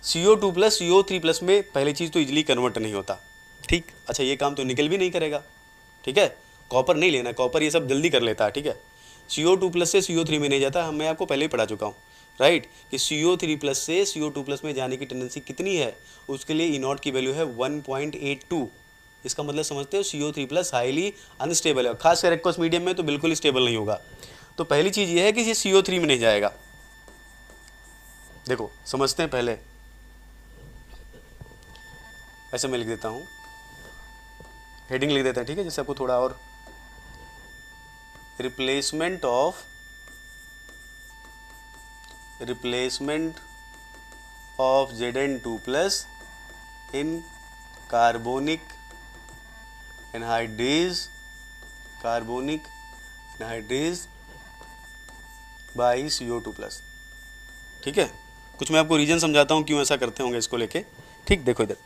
CO2+ CO3+ में पहली चीज़ तो इजीली कन्वर्ट नहीं होता, ठीक। अच्छा, ये काम तो निकल भी नहीं करेगा, ठीक है, कॉपर नहीं लेना, कॉपर ये सब जल्दी कर लेता है, ठीक है। CO2+ से CO3 में नहीं जाता, मैं आपको पहले ही पढ़ा चुका हूँ, राइट, कि CO3+ से CO2+ में जाने की टेंडेंसी कितनी है, उसके लिए E0 की वैल्यू है 1.82। इसका मतलब समझते हो, CO3+ हाईली अनस्टेबल है, खासकर एक्वस मीडियम में तो बिल्कुल ही स्टेबल नहीं होगा। तो पहली चीज़ ये है कि ये CO3 में नहीं जाएगा। देखो समझते हैं, पहले ऐसे मैं लिख देता हूँ, हेडिंग लिख देते हैं, ठीक है, जिससे आपको थोड़ा और, replacement of Zn2+ in carbonic anhydrase by CO2+, ठीक है। कुछ मैं आपको रीजन समझाता हूँ क्यों ऐसा करते होंगे इसको लेके, ठीक। देखो इधर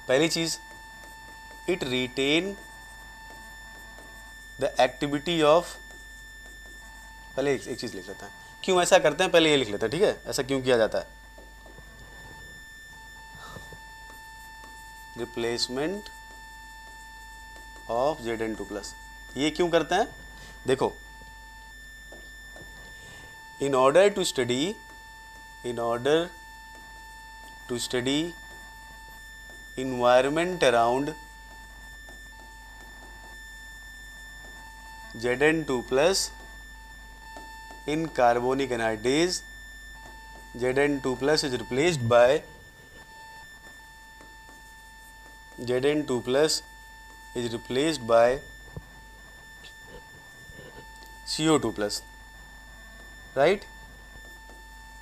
पहली चीज, it retain the activity of, पहले एक चीज लिख लेता है, क्यों ऐसा करते हैं पहले ये लिख लेते हैं, ठीक है, ऐसा क्यों किया जाता है, रिप्लेसमेंट ऑफ Zn2+, ये क्यों करते हैं, देखो in order to study environment around Zn2 plus in carbonic anhydrase, Zn2 plus is replaced by CO2 plus, right?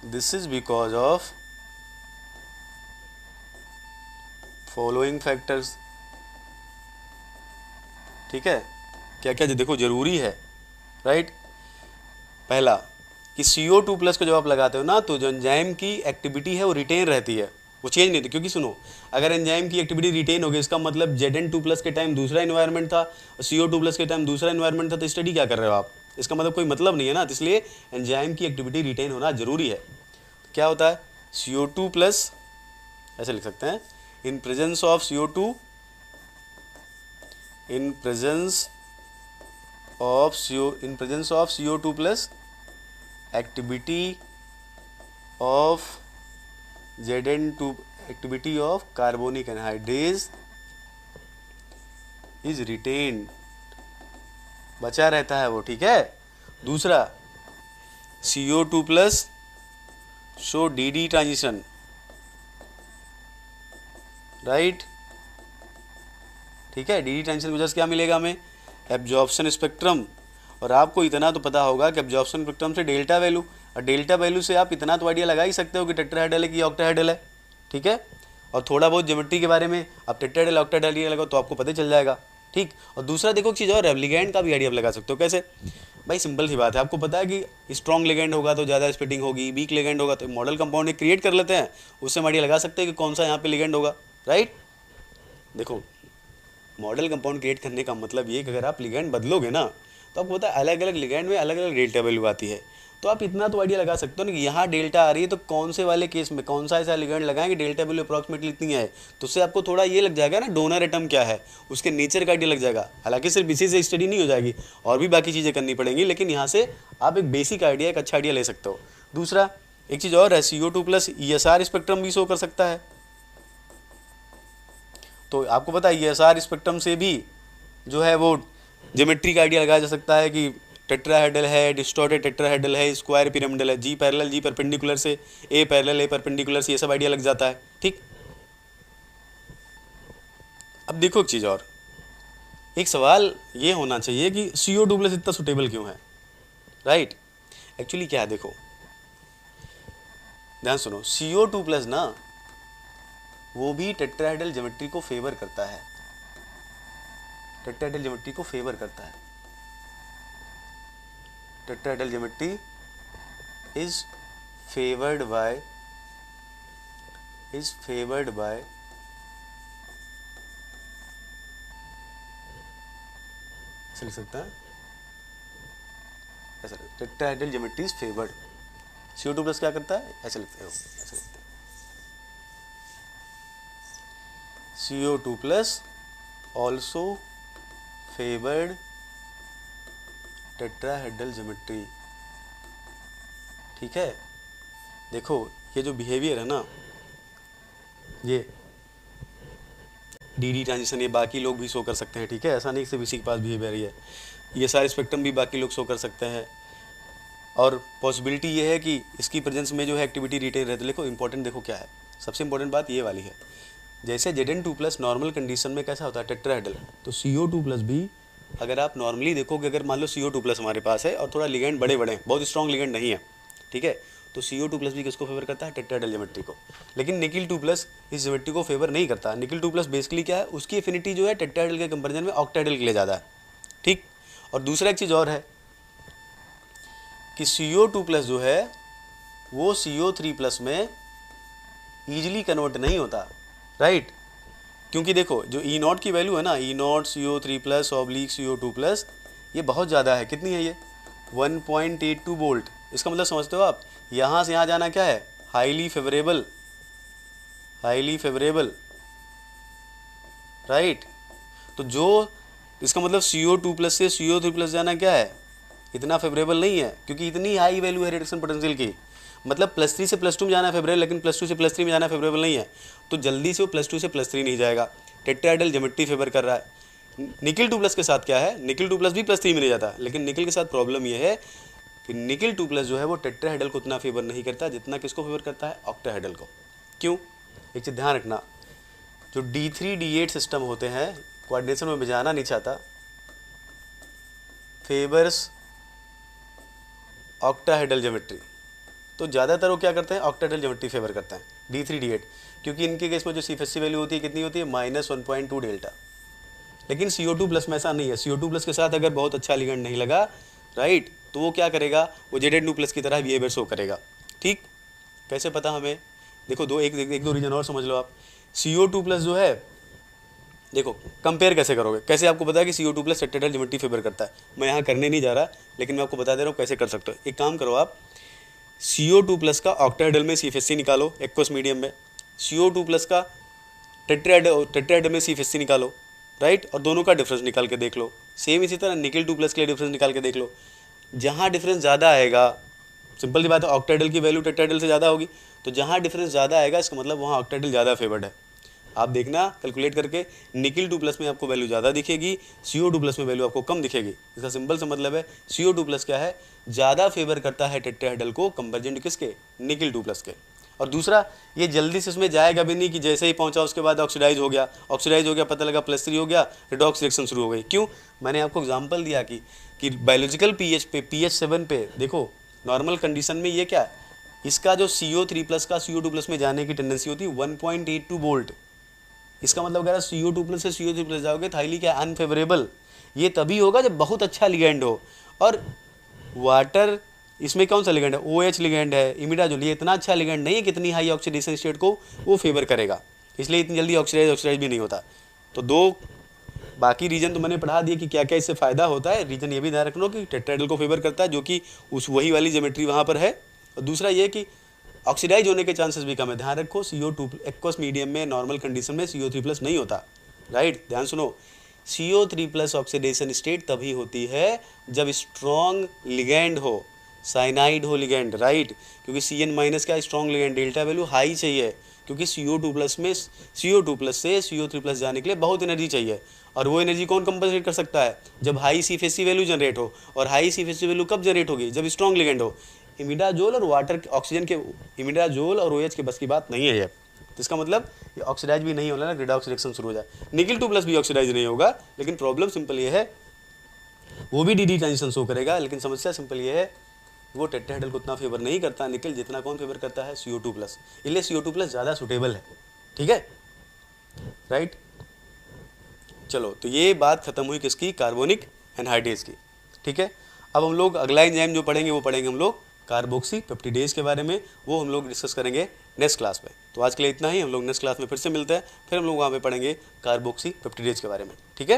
This is because of following factors. ठीक है, क्या क्या देखो जरूरी है, राइट? पहला कि CO2 प्लस को जब आप लगाते हो ना, तो जो एंजाइम की एक्टिविटी है वो रिटेन रहती है, वो चेंज नहीं होती। क्योंकि सुनो, अगर एंजाइम की एक्टिविटी रिटेन हो गई, इसका मतलब Zn2 प्लस के टाइम दूसरा इन्वायरमेंट था और CO2 प्लस के टाइम दूसरा इन्वायरमेंट था, तो स्टडी क्या कर रहे हो आप? इसका मतलब कोई मतलब नहीं है ना। तो इसलिए एंजाइम की एक्टिविटी रिटेन होना जरूरी है। तो क्या होता है, CO2 प्लस, ऐसे लिख सकते हैं, in presence of CO2 CO2 plus activity of Zn2 activity of carbonic anhydrase is retained, बचा रहता है वो, ठीक है। दूसरा CO2 plus show DD transition, right, ठीक है। DD ट्रांजिशन की वजह से क्या मिलेगा हमें, एब्जॉर्प्शन स्पेक्ट्रम। और आपको इतना तो पता होगा कि एब्जॉर्प्शन स्पेक्ट्रम से डेल्टा वैल्यू, और डेल्टा वैल्यू से आप इतना तो आइडिया लगा ही सकते हो कि टेट्राहेड्रल है कि ऑक्टाहेड्रल है, ठीक है। और थोड़ा बहुत ज्योमेट्री के बारे में आप टेट्राहेड्रल ऑक्टाहेड्रल लगाओ तो आपको पता चल जाएगा, ठीक। और दूसरा देखो एक चीज़ और, लिगैंड का भी आइडिया आप लगा सकते हो। कैसे भाई, सिंपल सी बात है, आपको पता है कि स्ट्रॉन्ग लिगैंड होगा तो ज़्यादा स्प्लिटिंग होगी, वीक लिगैंड होगा तो मॉडल कंपाउंड एक क्रिएट कर लेते हैं, उससे हम आइडिया लगा सकते हैं कि कौन सा यहाँ पे लिगैंड होगा, राइट। देखो, मॉडल कंपाउंड क्रिएट करने का मतलब ये कि अगर आप लिगैंड बदलोगे ना, तो आपको पता है अलग अलग लिगैंड में अलग अलग डेल्टा वैल्यू आती है। तो आप इतना तो आइडिया लगा सकते हो ना कि यहाँ डेल्टा आ रही है, तो कौन से वाले केस में कौन सा ऐसा लिगैंड लगाएंगे डेल्टा वैल्यू अप्रॉक्सीमेटली इतनी है, तो उससे आपको थोड़ा ये लग जाएगा ना डोनर एटम क्या है, उसके नेचर का आइडिया लग जाएगा। हालांकि सिर्फ इसी से स्टडी नहीं हो जाएगी, और भी बाकी चीज़ें करनी पड़ेंगी, लेकिन यहाँ से आप एक बेसिक आइडिया, एक अच्छा आइडिया ले सकते हो। दूसरा एक चीज़ और है, CO2 प्लस ESR स्पेक्ट्रम भी शो कर सकता है। तो आपको पता है ESR स्पेक्ट्रम से भी जो है वो ज्योमेट्री का आइडिया लगाया जा सकता है कि टेट्राहेड्रल है, डिस्टॉर्टेड टेट्राहेड्रल है, स्क्वायर पिरामिडल है, जी पैरेलल जी परपेंडिकुलर से, ए पैरेलल ए परपेंडिकुलर से, ये सब आइडिया लग जाता है, ठीक। अब देखो एक चीज़ और, एक सवाल ये होना चाहिए कि CO2 प्लस इतना सुटेबल क्यों है, राइट। एक्चुअली क्या है, देखो ध्यान सुनो, CO2 प्लस ना वो भी टेट्राहेड्रल ज्योमेट्री को फेवर करता है, टेट्राहेड्रल ज्योमेट्री को फेवर करता है। Tetrahedral geometry is favoured by ऐसा लिख सकता है, ऐसा tetrahedral geometry is favoured. CO2 plus क्या करता है, ऐसे लिखते हो, ऐसे लिखते हैं, CO2 plus also favoured tetrahedral geometry, ठीक है। देखो ये जो बिहेवियर है ना, ये DD ट्रांजिशन ये बाकी लोग भी शो कर सकते हैं, ठीक है। ऐसा नहीं सिर्फ इसी के पास बिहेवियर ही है, ये सारे स्पेक्ट्रम भी बाकी लोग शो कर सकते हैं। और पॉसिबिलिटी ये है कि इसकी प्रेजेंस में जो है एक्टिविटी रिटेन रहती है। देखो इंपॉर्टेंट, देखो क्या है, सबसे इंपॉर्टेंट बात ये वाली है, जैसे Zn2 प्लस नॉर्मल कंडीशन में कैसा होता है टेट्राहेड्रल, तो CO2 प्लस भी अगर आप नॉर्मली देखोगे, अगर मान लो CO2 प्लस हमारे पास है और थोड़ा लिगेंड बड़े बड़े हैं, बहुत स्ट्रॉन्ग लिगेंड नहीं है, ठीक है, तो CO2 प्लस भी किसको फेवर करता है, टेट्राहेड्रल ज्योमेट्री को। लेकिन निकिल 2 प्लस इस ज्योमेट्री को फेवर नहीं करता। निकिल 2 प्लस बेसिकली क्या है, उसकी एफिनिटी जो है टेट्राहेड्रल के कंपेरिजन में ऑक्टाहेड्रल के लिए ज़्यादा है, ठीक। और दूसरा एक चीज़ और है कि CO2 प्लस जो है वो CO3 प्लस में ईजिली कन्वर्ट नहीं होता, राइट। क्योंकि देखो जो E0 की वैल्यू है ना, E0 CO3 plus oblique CO2 plus, ये बहुत ज़्यादा है। कितनी है ये, 1.82 वोल्ट। इसका मतलब समझते हो आप, यहाँ से यहाँ जाना क्या है, हाईली फेवरेबल, राइट। तो जो इसका मतलब CO2 प्लस से CO3 प्लस जाना क्या है, इतना फेवरेबल नहीं है, क्योंकि इतनी हाई वैल्यू है रिडक्शन पोटेंशियल की। मतलब +3 से +2 में जाना है फेवरेबल, लेकिन +2 से +3 में जाना फेवरेबल नहीं है, तो जल्दी से वो +2 से +3 नहीं जाएगा। टेट्राहेड्रल ज्योमेट्री फेवर कर रहा है। निकिल 2+ के साथ क्या है, निकिल 2+ भी +3 में नहीं जाता, लेकिन निकिल के साथ प्रॉब्लम यह है कि निकिल 2+ जो है वो टेट्राहेड्रल को उतना फेवर नहीं करता जितना किसको फेवर करता है, ऑक्टाहेड्रल को। क्यों? एक चीज़ ध्यान रखना, जो D3 D8 सिस्टम होते हैं कोऑर्डिनेशन में जाना नहीं चाहता, फेवर्स ऑक्टाहेड्रल ज्योमेट्री। तो ज़्यादातर वो क्या करते हैं, ऑक्टाहेड्रल ज्योमेट्री फेवर करते हैं D3 D8, क्योंकि इनके केस में जो CFSC वैल्यू होती है कितनी होती है, -1.2 डेल्टा। लेकिन CO2+ में ऐसा नहीं है। CO2+ के साथ अगर बहुत अच्छा लिगेंड नहीं लगा, राइट, तो वो क्या करेगा, वो Zn2+ की तरह बिहेवियर शो करेगा। ठीक, कैसे पता हमें, देखो एक दो रीजन और समझ लो आप। CO2+ जो है, देखो कंपेयर कैसे करोगे, कैसे आपको पता है कि CO2+ टेट्राहेड्रल ज्योमेट्री फेवर करता है। मैं यहाँ करने नहीं जा रहा, लेकिन मैं आपको बता दे रहा हूँ कैसे कर सकते हो। एक काम करो आप, CO2+ का ऑक्टाहेड्रल में CFSC निकालो एक्वस मीडियम में, CO2+ का टेट्राहेड्रल में CFSC निकालो, राइट, और दोनों का डिफरेंस निकाल के देख लो। सेम इसी तरह निकिल 2+ के लिए डिफरेंस निकाल के देख लो। जहाँ डिफरेंस ज़्यादा आएगा, सिंपल सी बात है, ऑक्टाहेड्रल की वैल्यू टेट्राहेड्रल से ज़्यादा होगी, तो जहाँ डिफरेंस ज़्यादा आएगा इसका मतलब वहाँ ऑक्टाहेड्रल ज़्यादा फेवर्ड है। आप देखना कैलकुलेट करके, निकिल 2+ में आपको वैल्यू ज़्यादा दिखेगी, CO2+ में वैल्यू आपको कम दिखेगी। इसका सिंपल सा मतलब है CO2+ क्या है, ज़्यादा फेवर करता है टेट्राहेड्रल को कंपेरिजन किसके, निकिल 2+ के। और दूसरा, ये जल्दी से उसमें जाएगा भी नहीं कि जैसे ही पहुंचा उसके बाद ऑक्सीडाइज हो गया, पता लगा +3 हो गया, रिडॉक्स रिएक्शन शुरू हो गई। क्यों? मैंने आपको एग्जांपल दिया कि बायोलॉजिकल पीएच पे, pH 7 पे देखो, नॉर्मल कंडीशन में ये क्या, इसका जो CO3+ का CO2+ में जाने की टेंडेंसी होती है 1.82 वोल्ट। इसका मतलब अगर CO2+ से CO3+ जाओगे तो हाईली क्या, अनफेवरेबल। ये तभी होगा जब बहुत अच्छा लिगेंड हो, और वाटर इसमें कौन सा लिगेंड है, OH लिगेंड है, इमिडाजोल, ये इतना अच्छा लिगेंड नहीं है कितनी हाई ऑक्सीडेशन स्टेट को वो फेवर करेगा, इसलिए इतनी जल्दी ऑक्सीडाइज भी नहीं होता। तो दो बाकी रीजन तो मैंने पढ़ा दिया कि क्या क्या इससे फ़ायदा होता है। रीजन ये भी ध्यान रखना कि टेट्राहेड्रल को फेवर करता है, जो कि उस वही वाली ज्योमेट्री वहाँ पर है, और दूसरा ये कि ऑक्सीडाइज होने के चांसेस भी कम है। ध्यान रखो, CO2 एक्वस मीडियम में नॉर्मल कंडीशन में CO3+ नहीं होता, राइट, ध्यान सुनो। CO3+ ऑक्सीडेशन स्टेट तभी होती है जब स्ट्रॉन्ग लिगेंड हो, साइनाइड हो लिगेंड, राइट, क्योंकि CN- क्या strong ligand, delta value high चाहिए, क्योंकि CO2+ में CO2+ से CO3+ जाने के लिए बहुत एनर्जी चाहिए, और वो एनर्जी कौन कंपनसेट कर सकता है, जब हाई CFSC वैल्यू जनरेट हो। और हाई CFSC वैल्यू कब जनरेट होगी, जब स्ट्रॉन्ग लिगेंड हो। इमिडाजोल और वाटर ऑक्सीजन के, इमिडाजोल और OH के बस की बात नहीं है ये। तो इसका मतलब ये ऑक्सीडाइज भी नहीं होना, रिडॉक्स रिएक्शन शुरू हो जाए। निकिल 2+ भी ऑक्सीडाइज नहीं होगा, लेकिन प्रॉब्लम सिंपल ये है, वो भी DD ट्रांजिशन शो करेगा, लेकिन समस्या सिंपल ये है, वो टेट्राहेड्रल को उतना फेवर नहीं करता निकिल जितना कौन फेवर करता है, CO2+। इसलिए CO2+ ज़्यादा सुटेबल है, ठीक है, राइट। चलो, तो ये बात खत्म हुई किसकी, कार्बोनिक एनहाइड्रेज की, ठीक है। अब हम लोग अगला एंजाइम जो पढ़ेंगे वो पढ़ेंगे हम लोग कार्बोक्सी पेप्टिडेज के बारे में, वो हम लोग डिस्कस करेंगे नेक्स्ट क्लास में। तो आज के लिए इतना ही, हम लोग नेक्स्ट क्लास में फिर से मिलते हैं, फिर हम लोग वहाँ पे पढ़ेंगे कार्बोक्सी पेप्टिडेज के बारे में, ठीक है।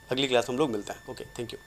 अगली क्लास में हम लोग मिलते हैं, ओके, थैंक यू।